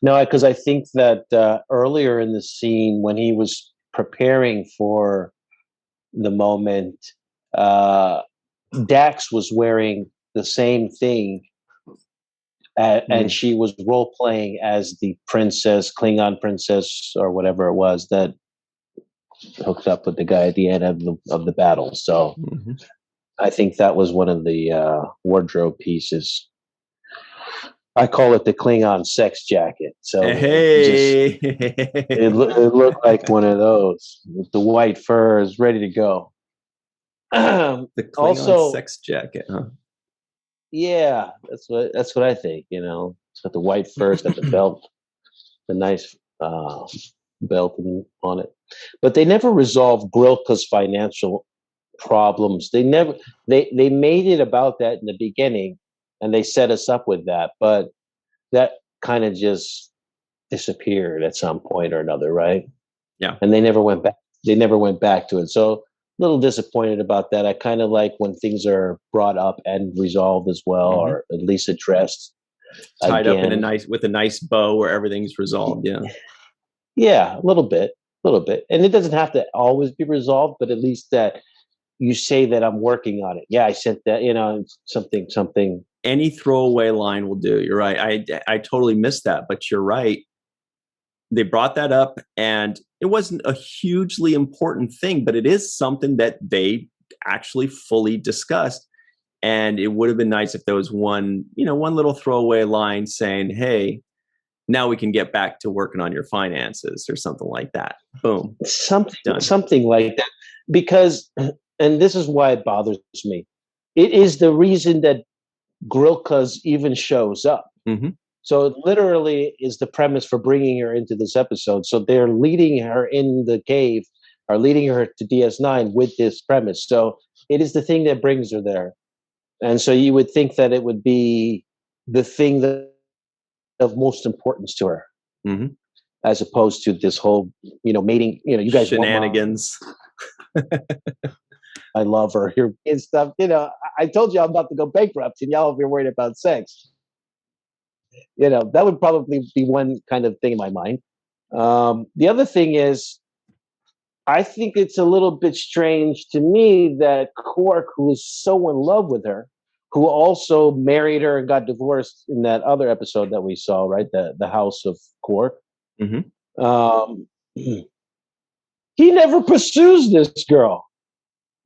No, because I think that earlier in the scene, when he was preparing for the moment, Dax was wearing the same thing, and she was role playing as the princess, Klingon princess, or whatever it was that hooked up with the guy at the end of the battle. So I think that was one of the wardrobe pieces. I call it the Klingon sex jacket. So hey, it looked like one of those with the white furs ready to go. The Klingon also, sex jacket, huh? Yeah, that's what I think. You know, it's got the white fur, it's got the belt, the nice belt on it. But they never resolved Grilka's financial problems. They made it about that in the beginning, and they set us up with that. But that kind of just disappeared at some point or another, right? Yeah. And they never went back. They never went back to it. So a little disappointed about that. I kind of like when things are brought up and resolved as well, or at least addressed. Tied up in with a nice bow where everything's resolved. Yeah. Yeah, a little bit. And it doesn't have to always be resolved, but at least that you say that I'm working on it. Yeah, I sent that, something. Any throwaway line will do. You're right. I totally missed that, but you're right. They brought that up, and it wasn't a hugely important thing, but it is something that they actually fully discussed. And it would have been nice if there was one little throwaway line saying, hey, now we can get back to working on your finances or something like that. Boom. Something like that. Because, and this is why it bothers me, it is the reason that Grilka's even shows up. So it literally is the premise for bringing her into this episode. So they're leading her in the cave, or leading her to DS9 with this premise. So it is the thing that brings her there. And so you would think that it would be the thing that of most importance to her, as opposed to this whole, mating, you guys shenanigans. I love her here and stuff. I told you I'm about to go bankrupt, and y'all, if you're worried about sex, that would probably be one kind of thing in my mind. The other thing is, I think it's a little bit strange to me that Quark, who is so in love with her, who also married her and got divorced in that other episode that we saw, right? The House of Quark. He never pursues this girl.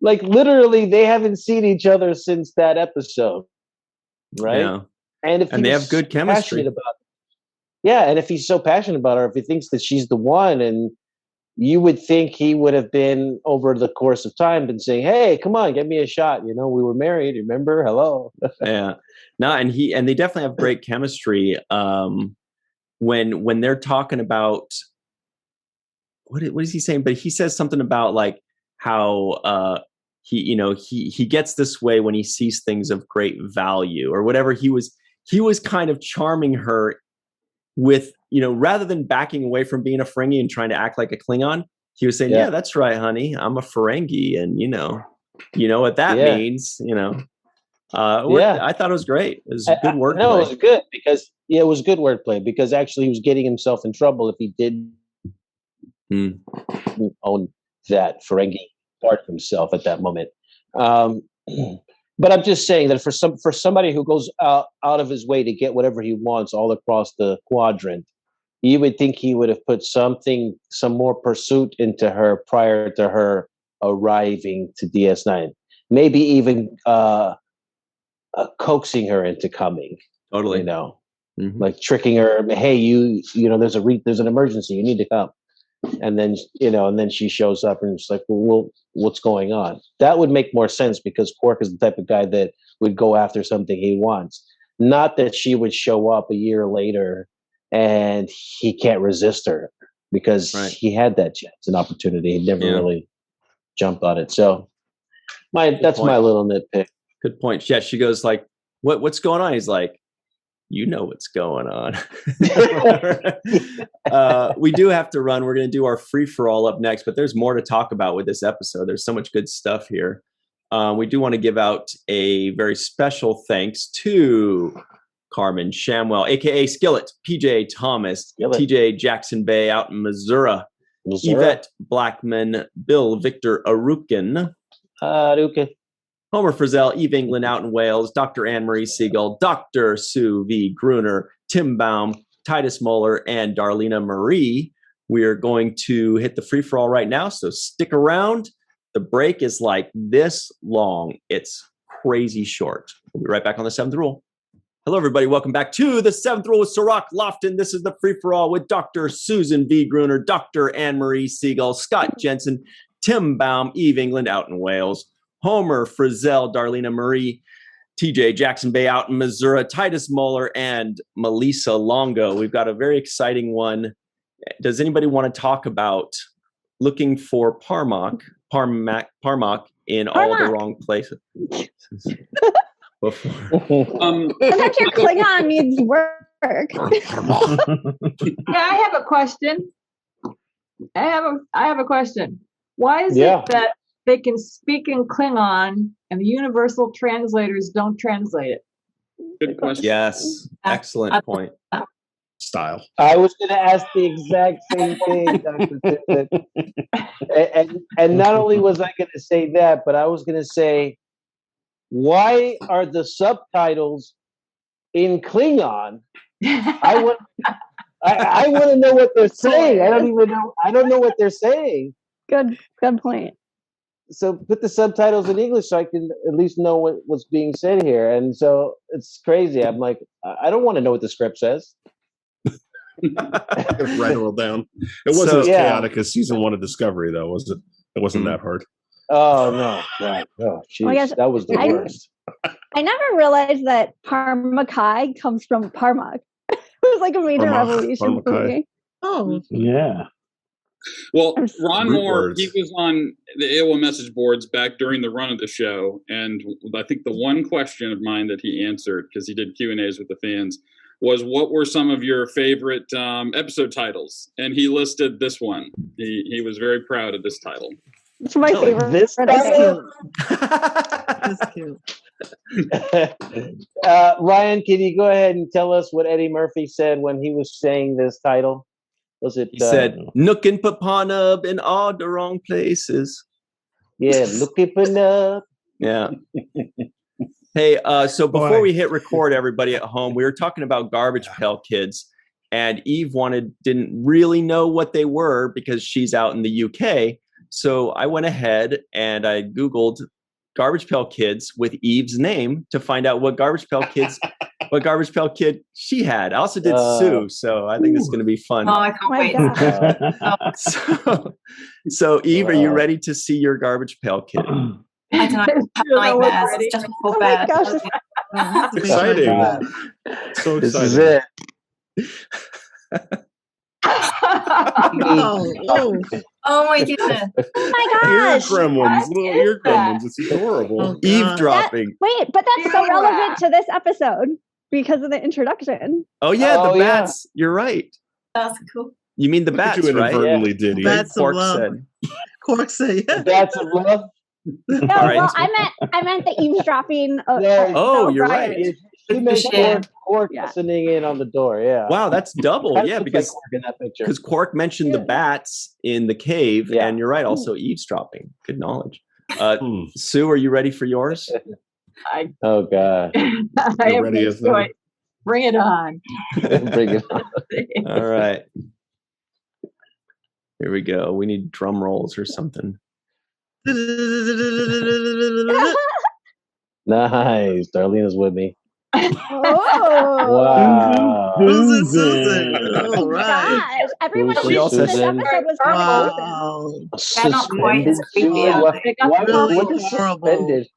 Like, literally, they haven't seen each other since that episode, right? Yeah. And they have good chemistry. And if he's so passionate about her, if he thinks that she's the one, and you would think he would have been, over the course of time, been saying, hey, come on, get me a shot. We were married, remember? Hello. Yeah. No, and they definitely have great chemistry. When they're talking about, what is he saying? But he says something about like how he gets this way when he sees things of great value or whatever. He was kind of charming her with, rather than backing away from being a Ferengi and trying to act like a Klingon, he was saying, yeah, that's right, honey, I'm a Ferengi, and you know what that means, I thought it was great. It was good wordplay. No, it was good because it was good wordplay, because actually he was getting himself in trouble if he did own that Ferengi part of himself at that moment. But I'm just saying that for somebody who goes out of his way to get whatever he wants all across the quadrant, you would think he would have put some more pursuit into her prior to her arriving to DS9. Maybe even coaxing her into coming. Totally. Like tricking her. Hey, there's an emergency. You need to come. And then, and then she shows up and it's like, well, what's going on? That would make more sense, because Quark is the type of guy that would go after something he wants. Not that she would show up a year later and he can't resist her, because he had that chance and opportunity. He never really jumped on it. So that's my little nitpick. Good point. Yeah, she goes like, what's going on? He's like, you know what's going on. We do have to run. We're going to do our free-for-all up next, but there's more to talk about with this episode. There's so much good stuff here. We do want to give out a very special thanks to Carmen Shamwell, a.k.a. Skillet, PJ Thomas, TJ Jackson-Bey out in Missouri, Yvette Blackmon, Bill Victor Arucan, Homer Frizzell, Eve England out in Wales, Dr. Marie Segal, Dr. Sue V. Gruner, Tim Baum, Titus Mohler, and Darlena Marie. We are going to hit the free-for-all right now, so stick around. The break is like this long. It's crazy short. We'll be right back on the 7th Rule. Hello, everybody. Welcome back to the 7th Rule with Cirroc Lofton. This is the free-for-all with Dr. Susan V. Gruner, Dr. Marie Segal, Scott Jensen, Tim Baum, Eve England out in Wales, Homer Frizzell, Darlena Marie, TJ Jackson-Bey out in Missouri, Titus Mohler, and Malissa Longo. We've got a very exciting one. Does anybody want to talk about looking for Parmak in all the wrong places? Sometimes your Klingon needs work. Yeah, I have a question. I have a question. Why is it that they can speak in Klingon and the universal translators don't translate it? Good question. Yes, excellent point. Style. I was going to ask the exact same thing, Dr. Tippett. And not only was I going to say that, but I was going to say, why are the subtitles in Klingon? I want to know what they're saying. I don't know what they're saying. Good point. So put the subtitles in English so I can at least know what's being said here. And so it's crazy. I'm like, I don't want to know what the script says. Write it all down. It wasn't as chaotic as season 1 of Discovery, though, was it? It wasn't that hard. Oh no! God. Oh, geez. That was the worst. I never realized that Parmakai comes from Parmak. It was like a major revelation for me. Oh, yeah. Well, Ron Moore, he was on the AOL message boards back during the run of the show, and I think the one question of mine that he answered, because he did Q&As with the fans, was what were some of your favorite episode titles? And he listed this one. He was very proud of this title. It's my favorite. This title? That's cute. Ryan, can you go ahead and tell us what Eddie Murphy said when he was saying this title? Was it? He said, "Nook and Papanub in all the wrong places." Yeah, looking for nub. Yeah. Hey, so before we hit record, everybody at home, we were talking about Garbage Pail Kids, and Eve didn't really know what they were because she's out in the UK. So I went ahead and I Googled Garbage Pail Kids with Eve's name to find out what Garbage Pail Kid she had. I also did Sue, so I think it's going to be fun. Oh, I can't wait. So Eve, are you ready to see your Garbage Pail Kid? I don't have nightmares. It's just so bad. It's exciting. So exciting. This is it. Oh my goodness. Oh my gosh. Ear gremlins, little ear gremlins. It's adorable. Eavesdropping. But that's so relevant to this episode because of the introduction. Oh yeah, the bats. Yeah. You're right. That's cool. You mean the bats, you right? Inadvertently did. Bats Quark of love. said. Quark said, yeah. Bats of love. No, right. well, I meant the eavesdropping. You're right. She mentioned Quark listening in on the door. Yeah. Wow, that's double. Yeah, because Quark mentioned the bats in the cave, and you're right. Also, eavesdropping. Good knowledge. Sue, are you ready for yours? Oh God. I am ready. Bring it on. Bring it on. All right. Here we go. We need drum rolls or something. Nice. Darlena's with me. Oh. Wow. Susan. All right. Gosh, everyone this episode was That's not quite as creepy. What is suspended?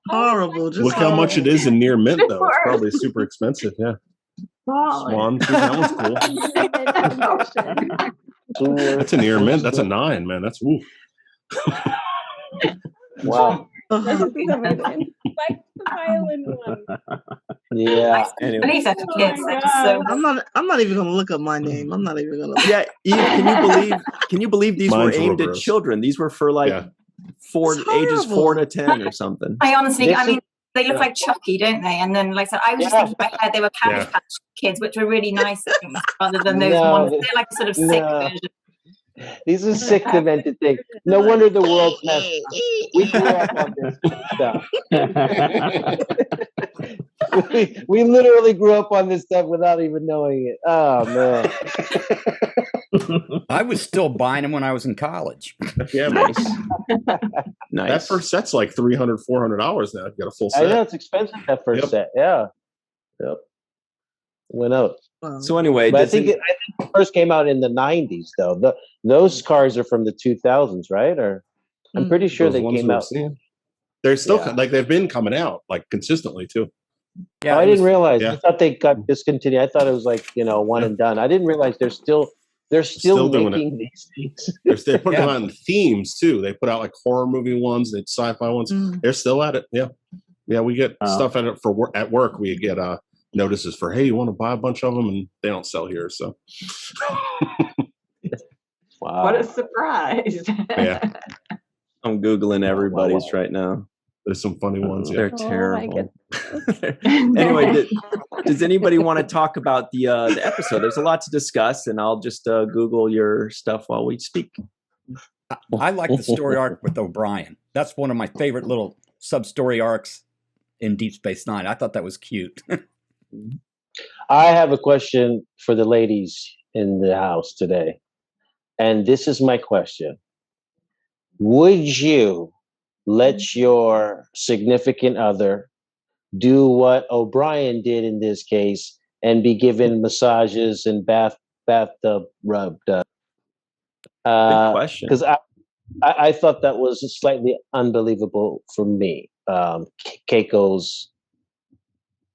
Horrible. Just look how much it is in near mint, though. It's probably super expensive. Yeah. Swan. That one's cool. That's a near mint. That's a 9, man. That's woof. Wow. This is amazing. Like the violin one. Yeah. Anyway. I'm not even gonna look up my name. I'm not even gonna. Yeah, Eve, can you believe these were aimed at children? These were for ages 4 to 10 or something. I honestly, they look like Chucky, don't they? And then, like I said, I was just thinking in my head they were Cabbage Patch Kids, which were really nice things, rather than those ones. They're like a sort of sick version. These are sick, demented things. No wonder the world's messed up. We grew up on this stuff. we literally grew up on this stuff without even knowing it. Oh, man. I was still buying them when I was in college. Yeah, nice. Nice. That first set's like $300, $400 now. You got a full set. I know, it's expensive, that first set. Yeah. Yep. Went up. So anyway, but I think it first came out in the 90s, though. Those cars are from the 2000s, right? Or I'm pretty sure they came out. They're still like they've been coming out like consistently too. Yeah, I didn't realize. I thought they got discontinued. I thought it was like one and done. I didn't realize they're still making these things. They're putting them out in themes too. They put out like horror movie ones, and sci-fi ones. They're still at it. Yeah, we get stuff at it at work. We get notices for, hey, you want to buy a bunch of them, and they don't sell here. So, wow, what a surprise! Yeah, I'm googling everybody's right now. There's some funny ones. They're terrible. Anyway, does anybody want to talk about the episode? There's a lot to discuss, and I'll just Google your stuff while we speak. I like the story arc with O'Brien. That's one of my favorite little sub-story arcs in Deep Space Nine. I thought that was cute. I have a question for the ladies in the house today. And this is my question. Would you let your significant other do what O'Brien did in this case and be given massages and bathtub rubbed? Good question. Because I thought that was slightly unbelievable for me. Keiko's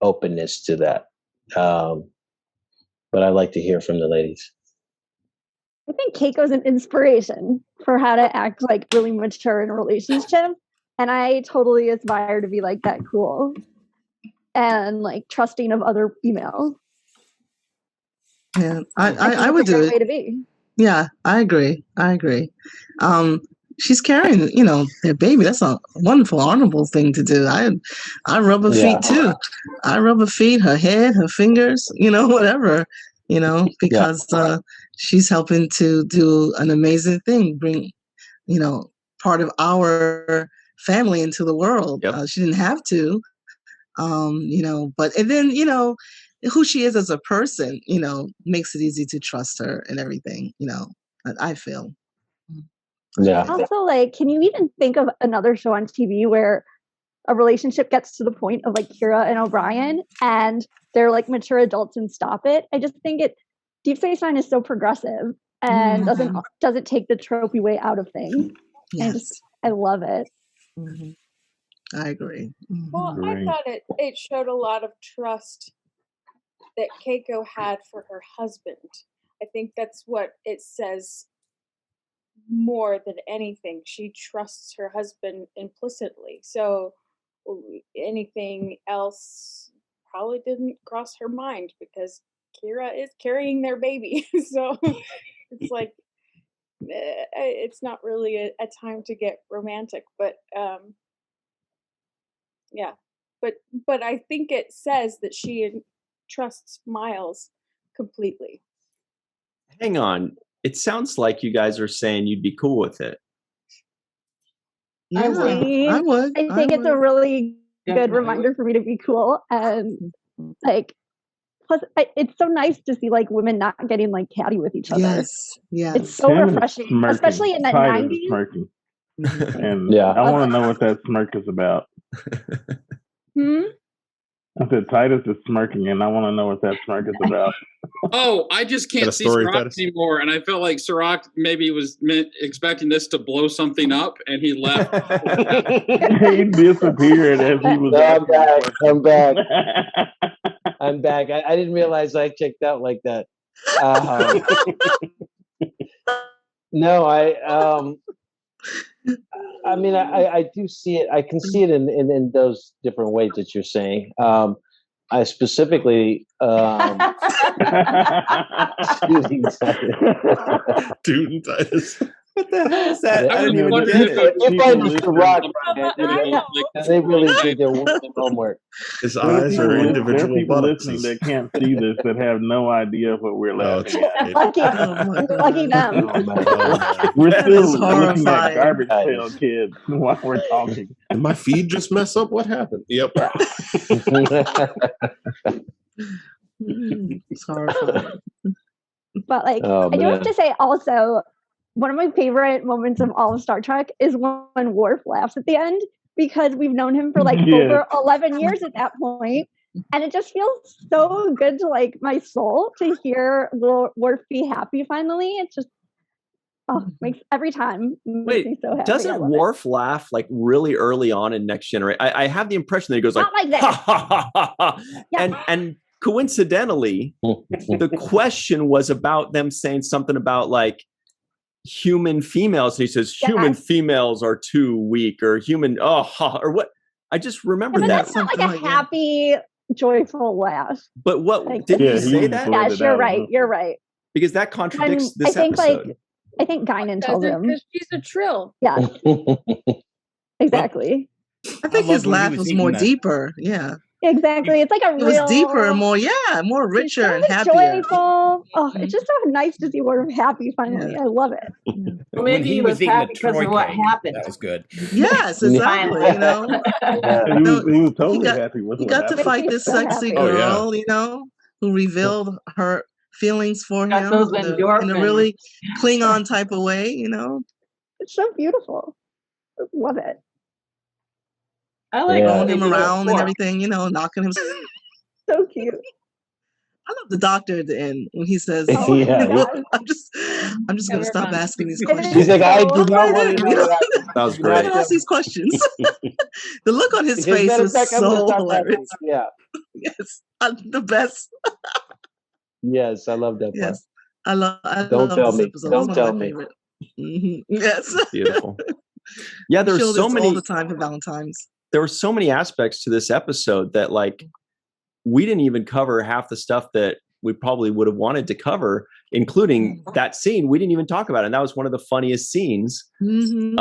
openness to that. But I'd like to hear from the ladies. I think Keiko's an inspiration for how to act like really mature in a relationship. And I totally aspire to be like that cool and like trusting of other females. Yeah, I would do it. Way to be. Yeah, I agree. She's carrying, their baby. That's a wonderful, honorable thing to do. I rub her feet too. I rub her feet, her head, her fingers, whatever, because she's helping to do an amazing thing, bring, part of our family into the world. Yep. She didn't have to, but, and then, who she is as a person, makes it easy to trust her and everything, I feel. Yeah. Also, like, can you even think of another show on TV where a relationship gets to the point of like Kira and O'Brien and they're like mature adults and stop it? I just think Deep Space Nine is so progressive and doesn't take the tropey way out of things. Yes. I love it. I agree. Well, I thought it showed a lot of trust that Keiko had for her husband. I think that's what it says more than anything. She trusts her husband implicitly. So anything else probably didn't cross her mind because Kira is carrying their baby. So it's like, it's not really a time to get romantic, but yeah. But I think it says that she trusts Miles completely. Hang on. It sounds like you guys are saying you'd be cool with it. Yeah, I would. I think it's a really good reminder for me to be cool. And like, plus it's so nice to see like women not getting like catty with each other. Yes. It's so refreshing, especially in the 90s. And I want to know what that smirk is about. I said Titus is smirking, and I want to know what that smirk is about. Oh, I just can't see Cirroc anymore, and I felt like Cirroc maybe was expecting this to blow something up, and he left. He disappeared as he was. I'm back. I'm back. I didn't realize I checked out like that. No, I mean, I do see it. I can see it in those different ways that you're saying. I specifically, Dude, Titus. What the hell is that? I didn't even What get it. You find the Cirroc, they really did their homework. His eyes are There are individual people buttocks. listening that can't see this that have no idea what we're laughing at. Lucky, my God. lucky them. Oh, man. We're That still is looking at horrifying. Garbage Pail Kids while we're talking. Did my feed just mess up? What happened? Yep. It's horrifying. But like, Oh, I do have man. to say also, one of my favorite moments of all of Star Trek is when Worf laughs at the end, because we've known him for like Yes. over 11 years at that point, and it just feels so good to like my soul to hear little Worf be happy finally. It's just makes every time makes me so happy. I Doesn't love it. Worf laugh like really early on in Next Generation? I have the impression that he goes like, Not like this. ha, ha, ha, ha, ha. Yeah. And coincidentally, the question was about them saying something about like human females, and he says human Yes. females are too weak, or human or what. I just remember Yeah, but that. that's not like Something a like that. happy, joyful laugh. But what Like- did Yeah, he he say was that? blurted Yes, you're out. right. You're right. Because that contradicts this I think episode. I think Guinan tells him. Because she's a trill. Yeah, exactly. I think loved his when he laugh was was eating more that. deeper. Yeah. Exactly. It's like a It real was deeper, more richer and it's happier. joyful. Oh, it's just so nice to see Worf happy finally. I love it. Well, When maybe he was eating the happy because Troy of what cake, happened. That was good. Yes, exactly. You know, He was totally got- happy with he what got to happened. fight this So sexy happy. Oh, yeah. girl, you know, who revealed her feelings for Got him those in a endorphins. really Klingon type of way, you know. It's so beautiful. I love it. I like Yeah. what Throwing they him did with around and Quark. everything, you know, knocking him. So cute. I love the doctor at the end when he says, Oh, Yeah, my God. I'm just Yeah, gonna we're stop fun. asking these It questions. He's like, I do I'm not not want to him, know you know? that. That was I'm great. gonna ask these questions. The look on his As a face matter of was fact, I'm gonna so start hilarious. laughing. Yeah. Yes, the best. Yes, I love that part. Yes, I love Don't tell this me. episode. Don't It's one tell of my me. favorite. Yes, Beautiful. Yeah, we there's show so this all many. the time for Valentine's. There were so many aspects to this episode that like we didn't even cover half the stuff that we probably would have wanted to cover, including that scene we didn't even talk about, and that was one of the funniest scenes. Mm-hmm.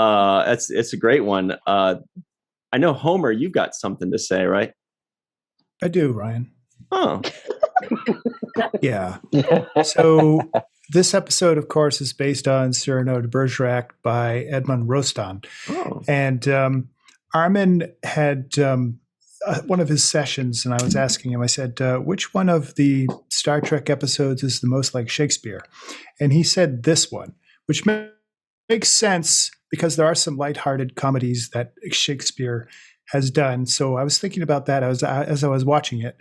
It's a great one. I know Homer, you've got something to say, right? I do, Ryan. Oh, Yeah. So this episode, of course, is based on Cyrano de Bergerac by Edmond Rostand. oh. And Armin had one of his sessions, and I was asking him, I said, which one of the Star Trek episodes is the most like Shakespeare? And he said this one, which makes sense because there are some lighthearted comedies that Shakespeare has done. So I was thinking about that as I was watching it.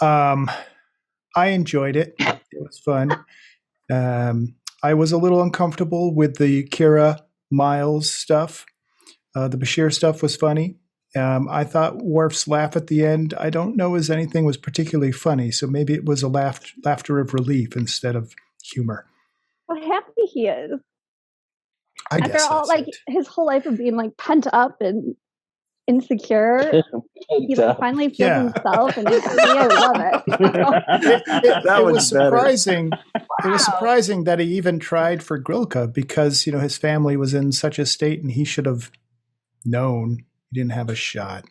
I enjoyed it. It was fun. I was a little uncomfortable with the Kira Miles stuff. The Bashir stuff was funny. I thought Worf's laugh at the end, I don't know as anything was particularly funny. So maybe it was a laughter of relief instead of humor. How happy he is. I After guess all, that's like it. his whole life of being like pent up and insecure, he like finally feels Yeah. himself, and he's happy. I love it. That it was was better. surprising. It was surprising that he even tried for Grilka because his family was in such a state, and he should have known he didn't have a shot.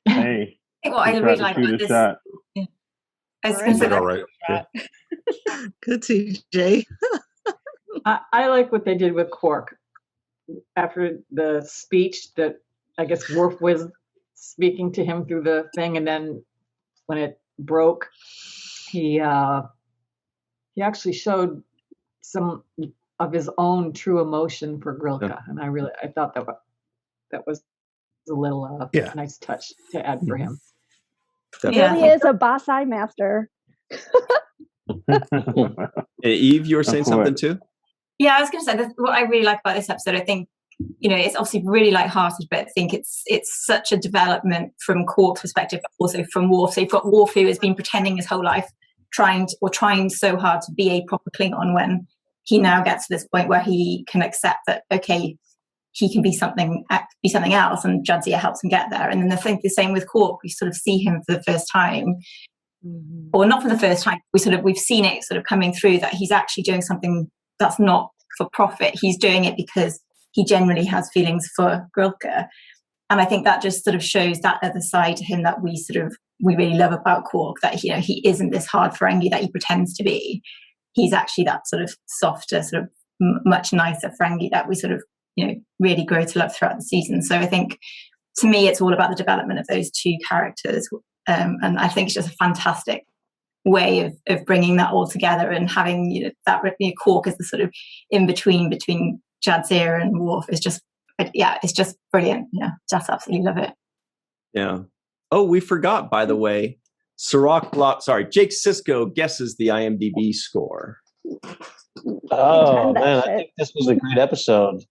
Hey, I think what I he really tried like to shoot about a this, shot. I was going to say All that right. Yeah. Good TJ. I like what they did with Quark after the speech that I guess Worf was speaking to him through the thing, and then when it broke, he actually showed some of his own true emotion for Grilka, and I thought that was a little nice touch to add for him. He really is a boss-eye master. Eve, you were saying Of something course. too? Yeah, I was going to say that what I really like about this episode, I think, it's obviously really lighthearted, but I think it's such a development from Quark's perspective, but also from Worf. So you've got Worf who has been pretending his whole life, trying so hard to be a proper Klingon, when he now gets to this point where he can accept that, okay, he can be something else, and Jadzia helps him get there. And then I think the same with Quark. We sort of see him for the first time, or not for the first time. We've seen it sort of coming through that he's actually doing something that's not for profit. He's doing it because he generally has feelings for Grilka. And I think that just sort of shows that other side to him that we really love about Quark, that he isn't this hard Ferengi that he pretends to be. He's actually that sort of softer, sort of much nicer Ferengi that we sort of really grow to love throughout the season. So I think, to me, it's all about the development of those two characters, and I think it's just a fantastic way of bringing that all together and having that Quark as the sort of in between Jadzia and Worf is just it's just brilliant. Just absolutely love it. Yeah. Oh, we forgot, by the way, Jake Sisko guesses the IMDb score. Oh man, I think this was a great episode.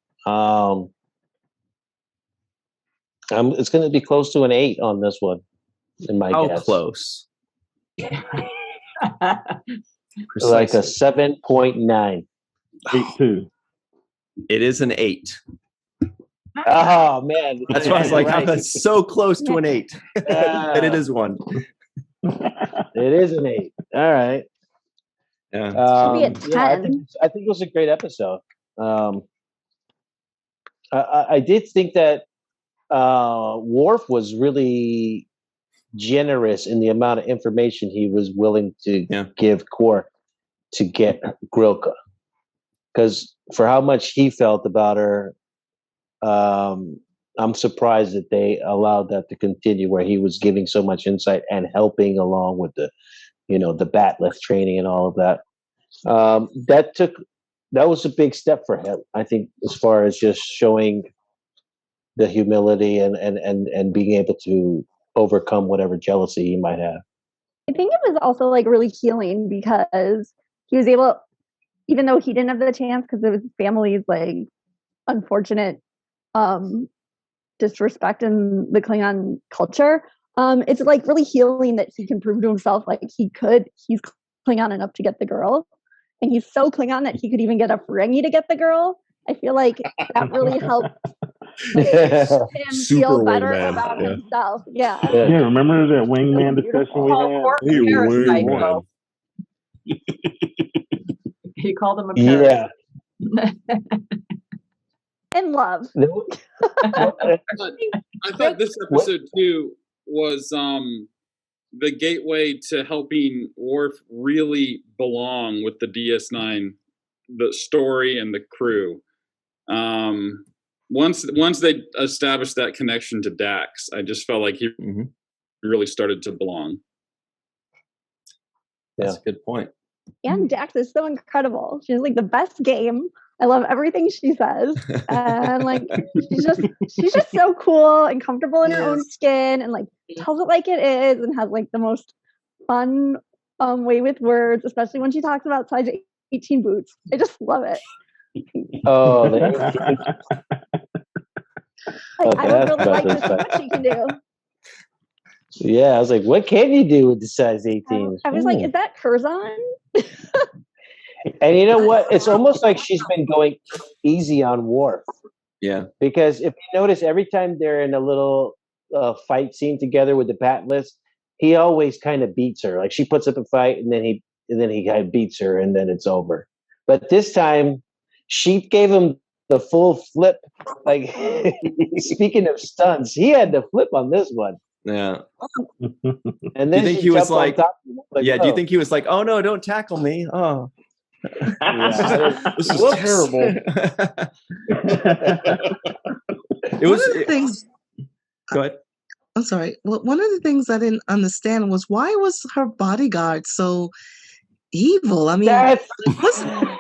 It's going to be close to an 8 on this one. In my guess. How close? Like a 7.9. 8.2. It is an 8. Oh man, that's why I was like, that's so close to an 8. And it is one. It is an 8. All right. Yeah. I think it was a great episode. I did think that Worf was really generous in the amount of information he was willing to give Quark to get Grilka, because for how much he felt about her, I'm surprised that they allowed that to continue, where he was giving so much insight and helping along with the bat lift training and all of that. That was a big step for him, I think, as far as just showing the humility and being able to overcome whatever jealousy he might have. I think it was also like really healing, because he was able, even though he didn't have the chance because of his family's like unfortunate disrespect in the Klingon culture, it's like really healing that he can prove to himself like he's Klingon enough to get the girl, and he's so Klingon that he could even get a Ferengi to get the girl. I feel like that really helped him feel better about himself. Yeah. Remember that wingman discussion we had? He called him a parrot. Yeah. In love. I thought this episode too was the gateway to helping Worf really belong with the DS9, the story and the crew. Once they established that connection to Dax, I just felt like he really started to belong. That's a good point. And Dax is so incredible. She's like the best game. I love everything she says. And like she's just so cool and comfortable in her own skin, and like tells it like it is, and has like the most fun way with words, especially when she talks about size 18 boots. I just love it. Oh, I don't really like this, what she can do. Yeah, I was like, what can you do with the size 18? I was like, is that Curzon? And you know what? It's almost like she's been going easy on Worf. Yeah. Because if you notice, every time they're in a little fight scene together with the bat list, he always kind of beats her. Like she puts up a fight, and then he kind of beats her, and then it's over. But this time, she gave him the full flip. Like, speaking of stunts, he had the flip on this one. Yeah. And then do you think he was like, do you think he was like, oh no, don't tackle me? Oh. This is terrible. Things. Go ahead. I'm sorry. Well, one of the things I didn't understand was, why was her bodyguard so evil? I mean,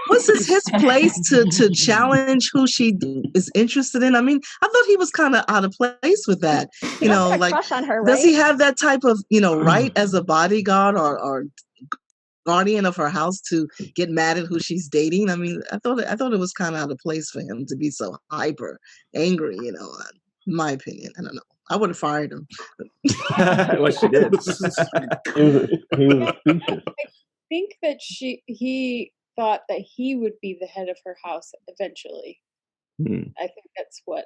was this his place to challenge who she is interested in? I mean, I thought he was kind of out of place with that. Like, crush on her, does he have that type of, right as a bodyguard or guardian of her house to get mad at who she's dating? I mean, I thought it was kind of out of place for him to be so hyper angry. In my opinion, I don't know. I would have fired him. What she did. He was speechless. I think that he thought that he would be the head of her house eventually. I think that's what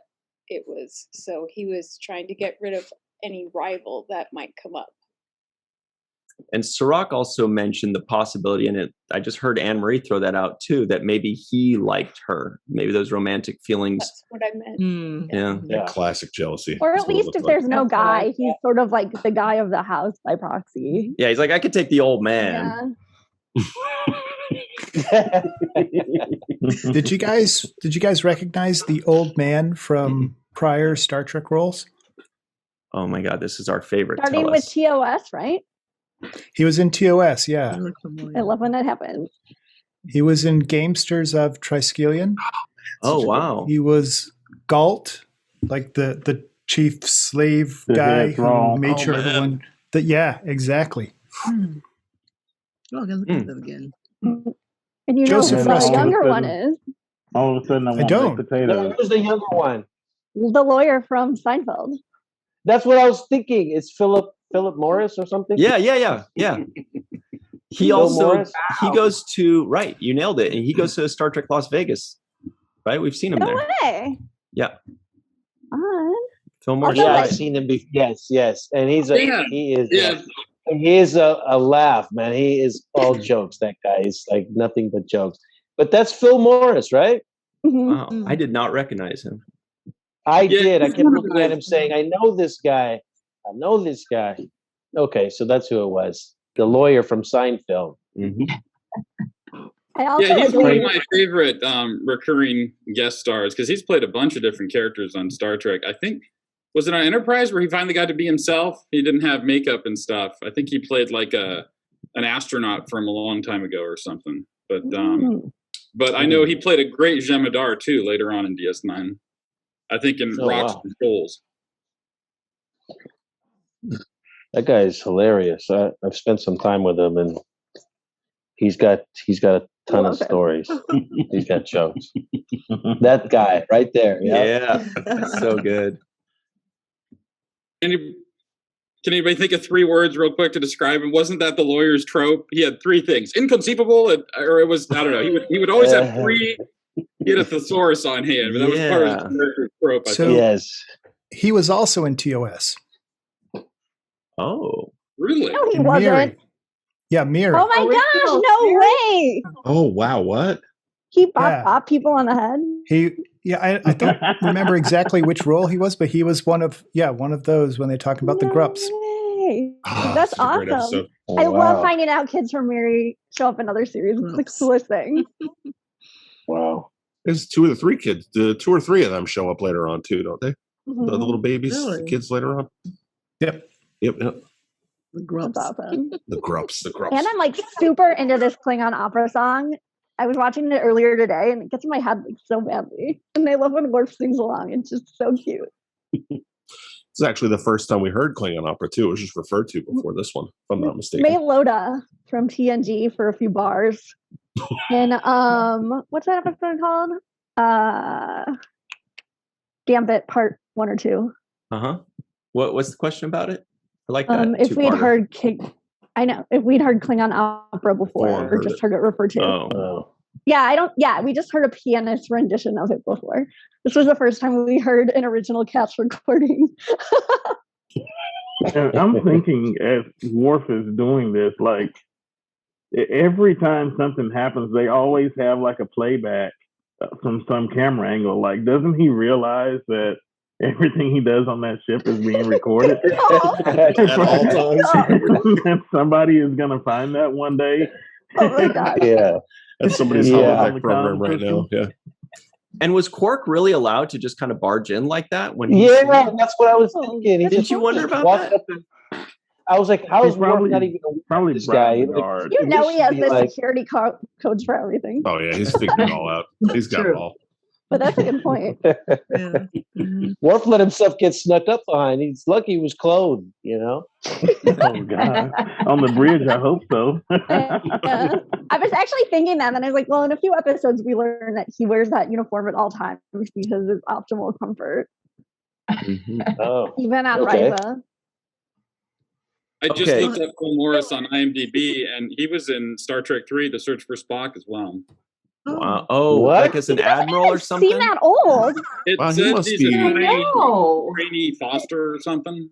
it was. So he was trying to get rid of any rival that might come up. And Cirroc also mentioned the possibility, and I just heard Anne Marie throw that out too, that maybe he liked her. Maybe those romantic feelings. That's what I meant. Yeah. Classic jealousy. Or at least if there's no guy, he's sort of like the guy of the house by proxy. Yeah, he's like, I could take the old man. Did you guys recognize the old man from prior Star Trek roles? Oh my God, this is our favorite. Starting with TOS, right? He was in TOS, yeah. I love when that happens. He was in Gamesters of Triskelion. Oh wow. He was Galt, like the chief slave guy who made sure everyone. Yeah, exactly. Oh, I gotta look at that again. And you Joseph know who the younger one is? All of a sudden, I don't. Potatoes. Who's the younger one? The lawyer from Seinfeld. That's what I was thinking. It's Philip Morris or something. Yeah. He also he goes to you nailed it, and he goes to Star Trek Las Vegas. Right, we've seen him there. Way. Yeah. Phil Morris. Yeah, I've seen him before. Yes, and he is a laugh, man. He is all jokes. That guy is like nothing but jokes. But that's Phil Morris, right? Wow, I did not recognize him. I did. I kept looking at him saying, I know this guy. Okay, so that's who it was. The lawyer from Seinfeld. He's one of my favorite recurring guest stars because he's played a bunch of different characters on Star Trek. I think, was it on Enterprise where he finally got to be himself? He didn't have makeup and stuff. I think he played like an astronaut from a long time ago or something. But I know he played a great Jemadar too later on in DS9. I think in Rocks and Shoals. That guy is hilarious. I've spent some time with him, and he's got a ton of stories. He's got jokes. That guy right there. Yeah, so good. Can anybody think of 3 words real quick to describe him? Wasn't that the lawyer's trope? He had 3 things: inconceivable, or it was, I don't know. He would always have 3. He had a thesaurus on hand, but that was part of his character's trope. So he was also in TOS. Oh, really? No, he wasn't. Yeah, Miri. Oh my gosh, no way. Oh wow, what? He bopped people on the head. I don't remember exactly which role he was, but he was one of those when they talk about the Grups. That's awesome. I love finding out kids from Miri show up in other series. It's the coolest thing. Wow. There's 2 or 3 kids. 2 or 3 of them show up later on too, don't they? Mm-hmm. The little babies, Really? the kids later on. Yep. The Grups. Awesome. The Grups. And I'm like super into this Klingon opera song. I was watching it earlier today, and it gets in my head like so badly. And I love when Worf sings along. It's just so cute. It's actually the first time we heard Klingon opera too. It was just referred to before this one, if I'm not mistaken. May Loda from TNG for a few bars. And what's that episode called? Gambit Part 1 or 2. What's the question about it? I like that. If we'd heard if we'd heard Klingon opera before, or just heard it referred to. Oh. Yeah, we just heard a pianist rendition of it before. This was the first time we heard an original cast recording. I'm thinking as Worf is doing this, like every time something happens, they always have like a playback from some camera angle. Like, doesn't he realize that everything he does on that ship is being recorded? At all times. And somebody is going to find that one day. Oh my God. Yeah. That's somebody's holodeck program right now. Yeah. And was Quark really allowed to just kind of barge in like that? When that's what I was thinking. Didn't you wonder about that? I was like, how is Worf not even probably this guy? Like, he has the security codes for everything. Oh yeah, he's figured it all out. He's got it all. But that's a good point. Worf let himself get snuck up behind. He's lucky he was clothed, you know? Oh, God. On the bridge, I hope so. I was actually thinking that, and I was like, well, in a few episodes, we learned that he wears that uniform at all times because it's optimal comfort. Oh, even on Risa. I just looked up Phil Morris on IMDb, and he was in Star Trek 3, The Search for Spock as well. Wow. Oh, like as an admiral or something? Seen that old? It says he's a trainee Foster or something.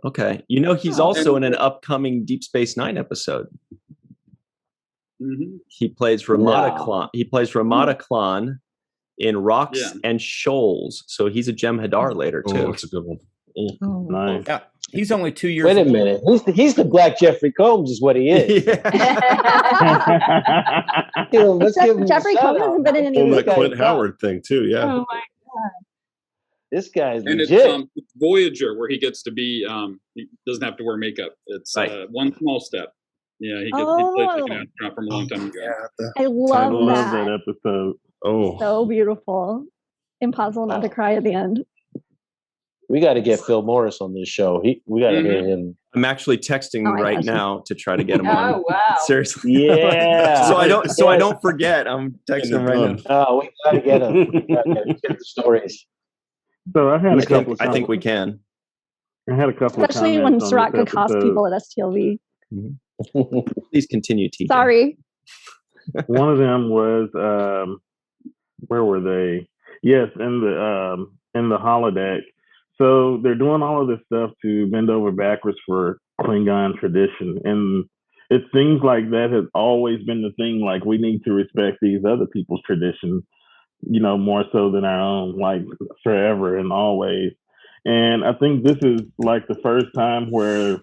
Okay. You know, he's also in an upcoming Deep Space Nine episode. Mm-hmm. He plays Ramada Klon. He plays Ramada Klon in Rocks and Shoals. So he's a Jem'Hadar later too. Oh, that's a good one. Oh. Nice. Yeah, he's only 2 years. Wait a old. minute. He's the Black Jeffrey Combs, is what he is. Let's give him Jeffrey a shout Combs out. hasn't been in any Oh, of that these. Clint Howard thing too. Yeah. Oh my god. This guy's And legit. it's Voyager, where he gets to be, he doesn't have to wear makeup. It's one small step. Yeah, he plays like an astronaut from a long time ago. I love that. that episode. Oh, So beautiful. Impossible not to cry at the end. We got to get Phil Morris on this show. We got to hear him. I'm actually texting right now to try to get him on. Oh wow! Seriously. Yeah. so I don't forget. I'm texting him right now. Oh, we got to get him. We gotta get the stories. So I had a couple. I think we can. I had a couple. Especially of when comments Cirroc on could this cost episode. people at STLV. Please continue, TJ. Sorry. One of them was where were they? Yes, in the holodeck. So they're doing all of this stuff to bend over backwards for Klingon tradition, and it seems like that has always been the thing. Like, we need to respect these other people's traditions, you know, more so than our own, like forever and always. And I think this is like the first time where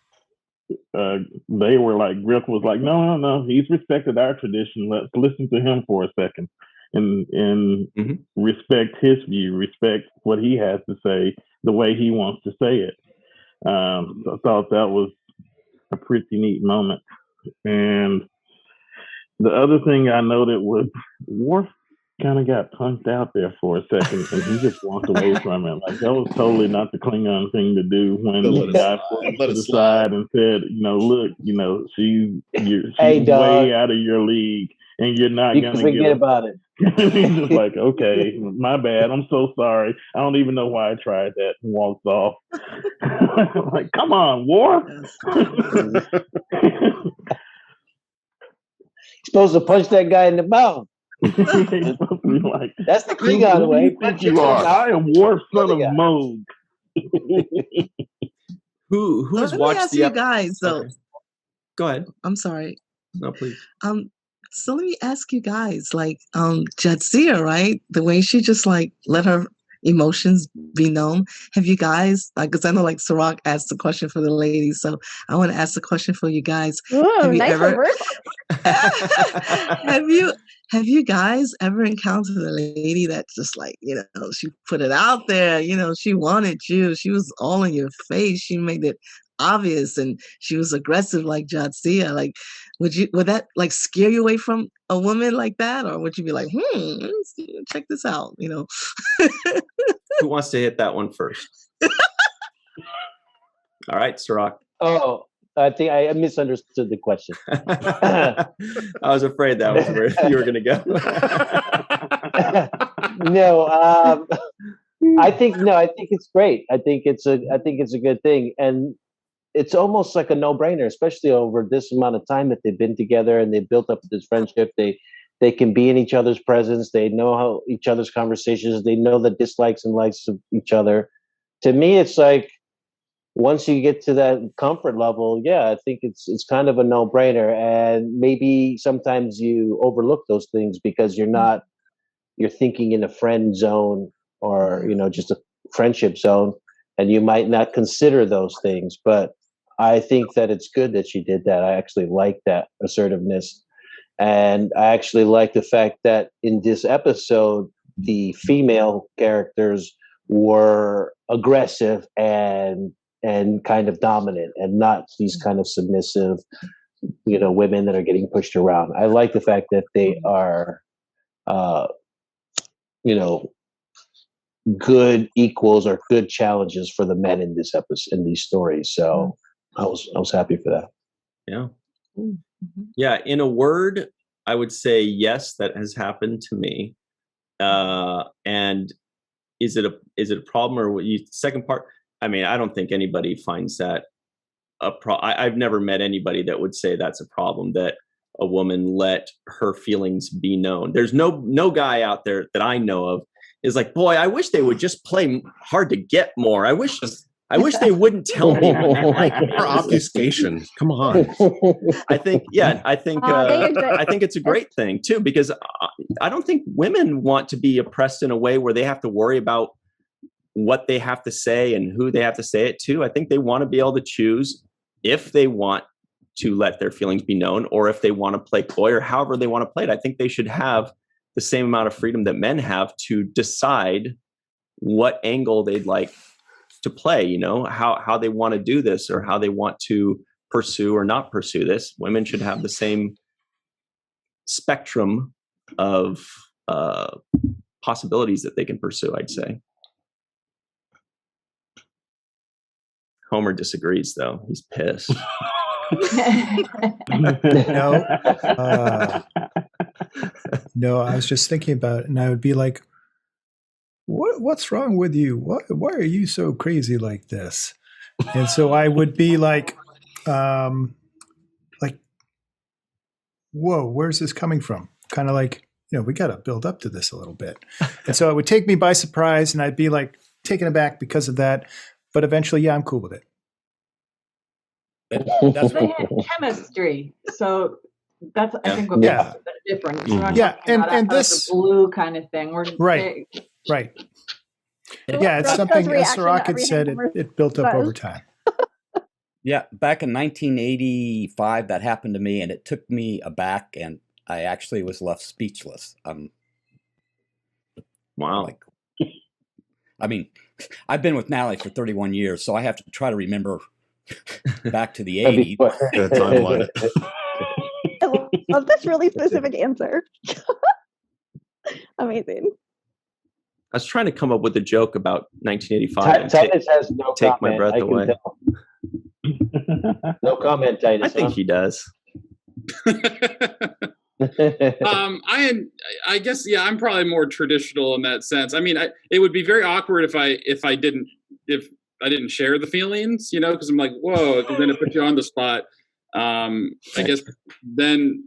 they were like, Griff was like, no, he's respected our tradition. Let's listen to him for a second and respect his view, respect what he has to say the way he wants to say it. So I thought that was a pretty neat moment. And the other thing I noted was Worf kind of got punked out there for a second, and he just walked away from it. Like, that was totally not the Klingon thing to do when the guy pulled him to the side and said, you know, look, you know, she's way out of your league, and you're not going to forget about it. He's just like, okay, my bad. I'm so sorry. I don't even know why I tried that, and walks off. Like, come on, Worf. Supposed to punch that guy in the mouth. Like, that's the Klingon way. Who do you think you are? I am Worf, son of Moog. Who's watched the guys though? Okay. Go ahead. I'm sorry. No, please. So let me ask you guys, like, Jadzia, right? The way she just like let her emotions be known. Have you guys, like, because I know like Cirroc asked the question for the ladies, so I want to ask the question for you guys. Ooh, have you nice ever reversal. have you guys ever encountered a lady that just like, you know, she put it out there, you know, she wanted you, she was all in your face, she made it obvious, and she was aggressive like Jadzia? Like, would that like scare you away from a woman like that, or would you be like, check this out, you know? Who wants to hit that one first? All right, Cirroc. Oh, I think I misunderstood the question. I was afraid that was where you were going to go. No, I think it's great. I think it's a good thing, and it's almost like a no-brainer, especially over this amount of time that they've been together and they've built up this friendship. They can be in each other's presence. They know how each other's conversations. They know the dislikes and likes of each other. To me, it's like, once you get to that comfort level, yeah, I think it's kind of a no-brainer. And maybe sometimes you overlook those things because you're thinking in a friend zone, or, you know, just a friendship zone, and you might not consider those things. But I think that it's good that she did that. I actually like that assertiveness. And I actually like the fact that in this episode, the female characters were aggressive and kind of dominant, and not these kind of submissive, you know, women that are getting pushed around. I like the fact that they are, you know, good equals or good challenges for the men in this episode, in these stories. So I was happy for that. Yeah. Yeah. In a word, I would say yes, that has happened to me. And is it a problem, or what you, second part? I mean, I don't think anybody finds that I've never met anybody that would say that's a problem, that a woman let her feelings be known. There's no guy out there that I know of is like, boy, I wish they would just play hard to get more. I wish I wish they wouldn't tell me when they like me. Or obfuscation. Come on. I think it's a great thing too, because I don't think women want to be oppressed in a way where they have to worry about what they have to say and who they have to say it to. I think they want to be able to choose if they want to let their feelings be known, or if they want to play coy, or however they want to play it. I think they should have the same amount of freedom that men have to decide what angle they'd like to play, you know, how they want to do this, or how they want to pursue or not pursue this. Women should have the same spectrum of possibilities that they can pursue, I'd say. Homer disagrees, though. He's pissed. No, I was just thinking about it, and I would be like, what's wrong with you? Why are you so crazy like this? And so I would be like, whoa, where's this coming from? Kind of like, you know, we got to build up to this a little bit. And so it would take me by surprise, and I'd be like taken aback because of that. But eventually, yeah, I'm cool with it. That's they had chemistry, so that's I think what yeah. makes it different. And this the blue kind of thing. Right. Yeah, it's something, as Cirroc had said, it built up over time. Yeah, back in 1985, that happened to me, and it took me aback, and I actually was left speechless. Wow. I mean, I've been with Natalie for 31 years, so I have to try to remember back to the 80s. I love this really specific answer. Amazing. I was trying to come up with a joke about 1985. Titus has no take comment. My breath away. No comment, Titus. I think he does. I guess, yeah, I'm probably more traditional in that sense. I mean, it would be very awkward if I didn't share the feelings, you know, because I'm like, whoa, because then it puts you on the spot. I guess then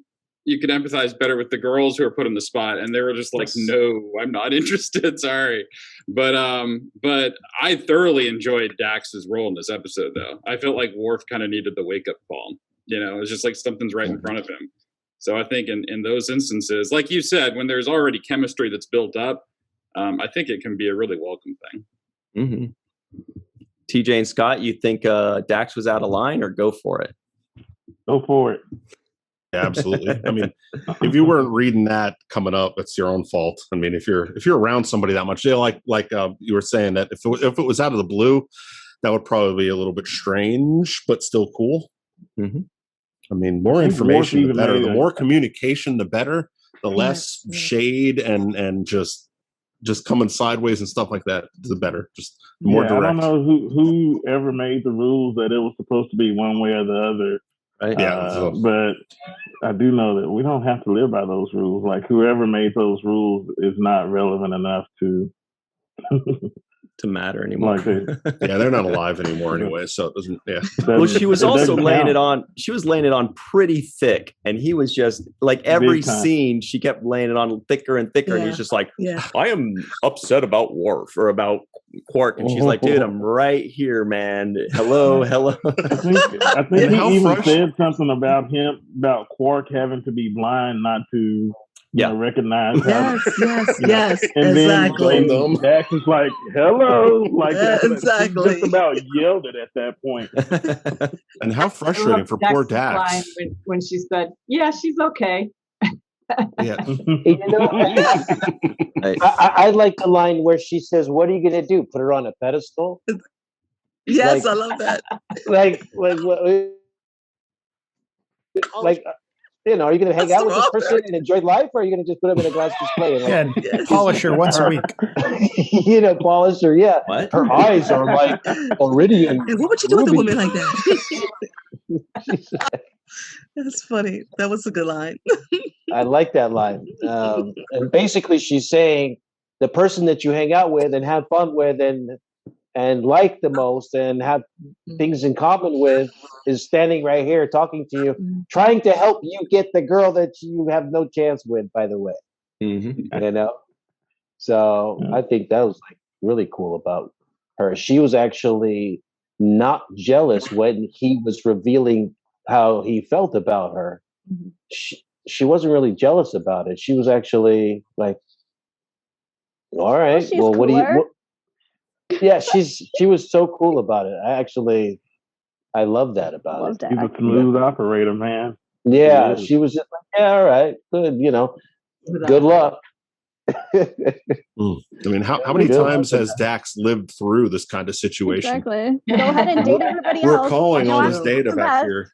you could empathize better with the girls who are put on the spot, and they were just like, no, I'm not interested. Sorry. But I thoroughly enjoyed Dax's role in this episode, though. I felt like Worf kind of needed the wake up call. You know, it's just like something's right in front of him. So I think in those instances, like you said, when there's already chemistry that's built up, I think it can be a really welcome thing. Mm-hmm. TJ and Scott, you think Dax was out of line, or go for it? Go for it. Yeah, absolutely. I mean, if you weren't reading that coming up, it's your own fault. I mean, if you're around somebody that much, like you were saying, that if it was out of the blue, that would probably be a little bit strange, but still cool. Mm-hmm. I mean, more information, the better. The more communication, the better. The less shade and just coming sideways and stuff like that, the better. Just more direct. I don't know who ever made the rules that it was supposed to be one way or the other. Right. But I do know that we don't have to live by those rules. Like, whoever made those rules is not relevant enough to matter anymore. They're not alive anymore anyway, so it doesn't. Yeah. Well, she was also laying it on. She was laying it on pretty thick, and he was just like, every scene she kept laying it on thicker and thicker, and he's just like, I am upset about Worf or about Quark, and she's like, dude, I'm right here, man. Hello. I think he even said something about Quark having to be blind not to recognize. Yes, and exactly. Then Dax is like, hello, like exactly. Just about yelled it at that point. And how frustrating for poor Dax when she said, "Yeah, she's okay." Yeah. I like the line where she says, "What are you going to do? Put her on a pedestal?" Yes, I love that. You know, are you going to hang out with this person and enjoy life, or are you going to just put them in a glass display and polish her once a week? Polish her. Yeah, what? Her eyes are like iridium. What would you do with a woman like that? That's funny. That was a good line. I like that line. And basically, she's saying the person that you hang out with and have fun with and like the most and have things in common with is standing right here talking to you, trying to help you get the girl that you have no chance with, by the way. Mm-hmm. You know? So I think that was like really cool about her. She was actually not jealous when he was revealing how he felt about her. She wasn't really jealous about it. She was actually like, all right, well, what do you... Yeah, she was so cool about it. I love that about it. He's a smooth operator, man. Yeah, she was just like, yeah, all right, good, you know, good luck. I mean, how many times has Dax lived through this kind of situation? Exactly. Go ahead and date everybody else. We're calling on I'm his data the back best. here.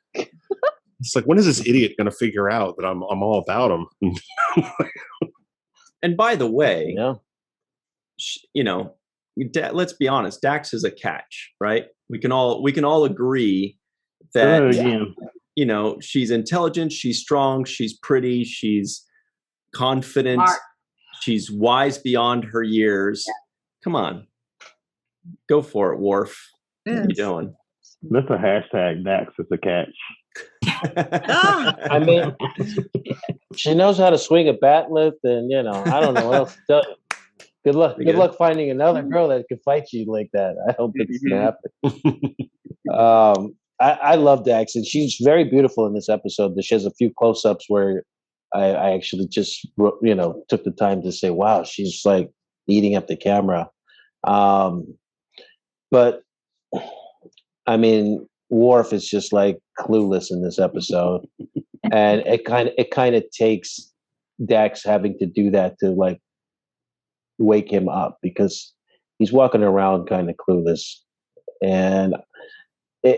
It's like, when is this idiot going to figure out that I'm all about him? And by the way, you know, let's be honest, Dax is a catch, right? We can all agree that you know, she's intelligent, she's strong, she's pretty, she's confident, Smart. she's wise beyond her years. Come on, go for it, Worf. What are you doing? That's a hashtag. Dax is a catch. I mean, she knows how to swing a bat lift, and you know, I don't know what else to tell you. Good luck. Good luck finding another girl that could fight you like that. I hope it's gonna happen. I love Dax, and she's very beautiful in this episode. She has a few close-ups where I actually just, you know, took the time to say, "Wow, she's like eating up the camera." But I mean, Worf is just like clueless in this episode, and it kind of takes Dax having to do that to like wake him up, because he's walking around kind of clueless. And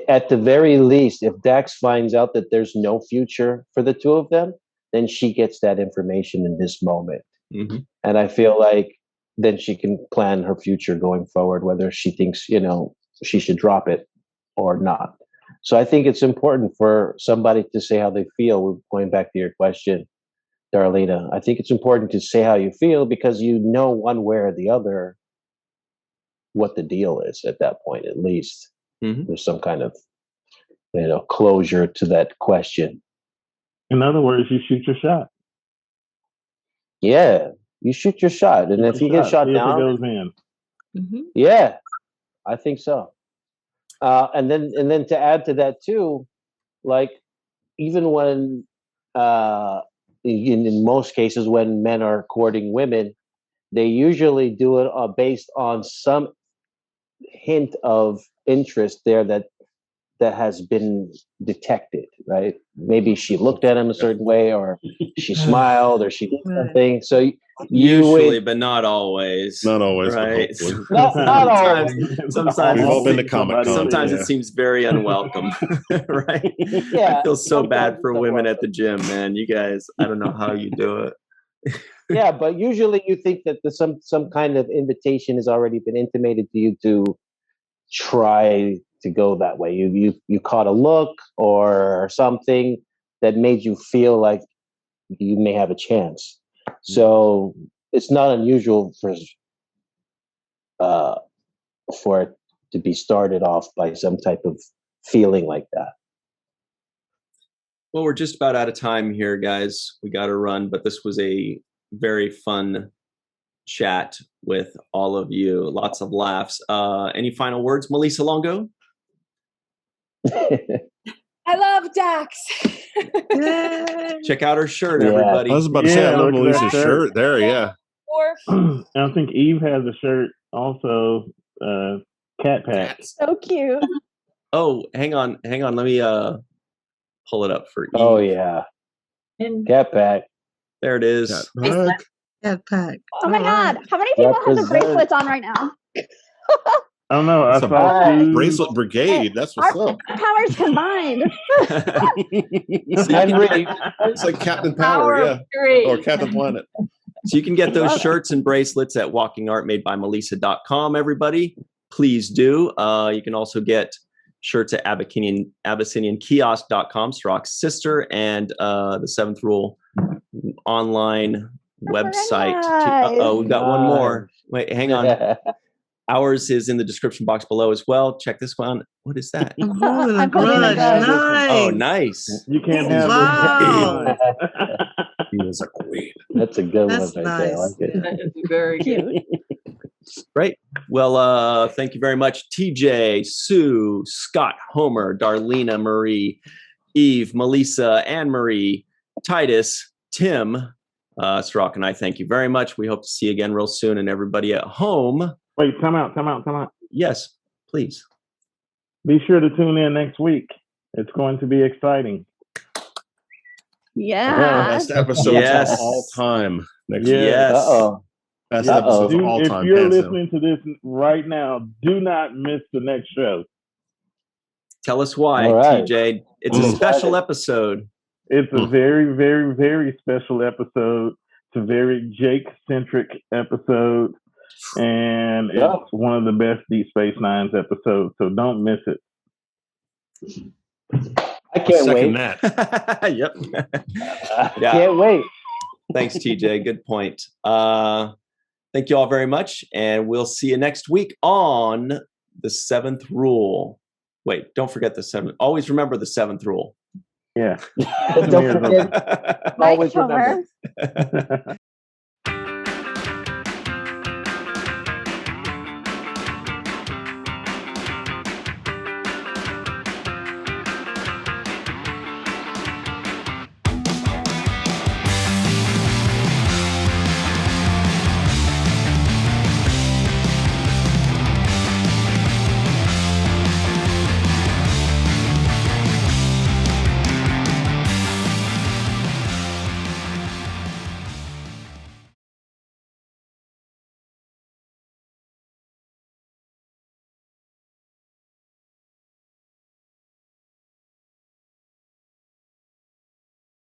at the very least, if Dax finds out that there's no future for the two of them, then she gets that information in this moment. And I feel like then she can plan her future going forward, whether she thinks, you know, she should drop it or not. So I think it's important for somebody to say how they feel. Going back to your question, Darlena, I think it's important to say how you feel, because you know one way or the other what the deal is at that point. At least there's some kind of, you know, closure to that question. In other words, you shoot your shot. Yeah, you shoot your shot, and if you get shot down, it goes in. Yeah, I think so. And then to add to that too, like even when in most cases when men are courting women, they usually do it based on some hint of interest there that has been detected, right? Maybe she looked at him a certain way, or she smiled, or she did something. So usually, but not always. Not always, right? Not always. Sometimes we've all been to Comic-Con. Sometimes it seems very unwelcome, right? Yeah, I feel so bad for women at the gym, man. You guys, I don't know how you do it. Yeah, but usually you think that some kind of invitation has already been intimated to you to try to go that way. You caught a look or something that made you feel like you may have a chance. So it's not unusual for it to be started off by some type of feeling like that. Well, we're just about out of time here, guys. We got to run, but this was a very fun chat with all of you. Lots of laughs. Any final words, Malissa Longo? I love Dax. Check out her shirt, everybody. I was about to say, I love Melissa's shirt there. Yeah. I think Eve has a shirt also. Cat Pack. So cute. Oh, hang on. Let me pull it up for Eve. Oh yeah. Cat Pack. There it is. Cat Pack. Oh my God. How many people have the bracelets on right now? I don't know. I saw bracelet brigade. That's what's up. Powers combined. It's like Captain Power, or Captain Planet. So you can get those shirts and bracelets at walkingartmadebymelissa.com, everybody. Please do. You can also get shirts at AbyssinianKiosk.com, Cirroc's sister, and the Seventh Rule online website. Oh, we've got one more. Wait, hang on. Ours is in the description box below as well. Check this one. What is that? I'm holding a grudge. Nice. Oh, nice. You can't have He was a queen. That's a good That's one right nice. there. I like it. That is very cute. Great. Well, thank you very much, TJ, Sue, Scott, Homer, Darlena, Marie, Eve, Melissa, Anne-Marie, Titus, Tim, Cirroc, and I thank you very much. We hope to see you again real soon, and everybody at home. Wait, time out. Yes, please. Be sure to tune in next week. It's going to be exciting. Yeah. Best episodes of all time. Next week. Yes. Best episodes of all time. If you're listening to this right now, do not miss the next show. Tell us why, TJ. It's a special episode. It's a very, very, very special episode. It's a very Jake-centric episode. And it's one of the best Deep Space Nine's episodes. So don't miss it. I can't wait. That. Yep. Can't wait. Thanks, TJ. Good point. Thank you all very much. And we'll see you next week on the 7th rule. Wait, don't forget the 7th. Always remember the 7th rule. Yeah. Don't forget. Always remember.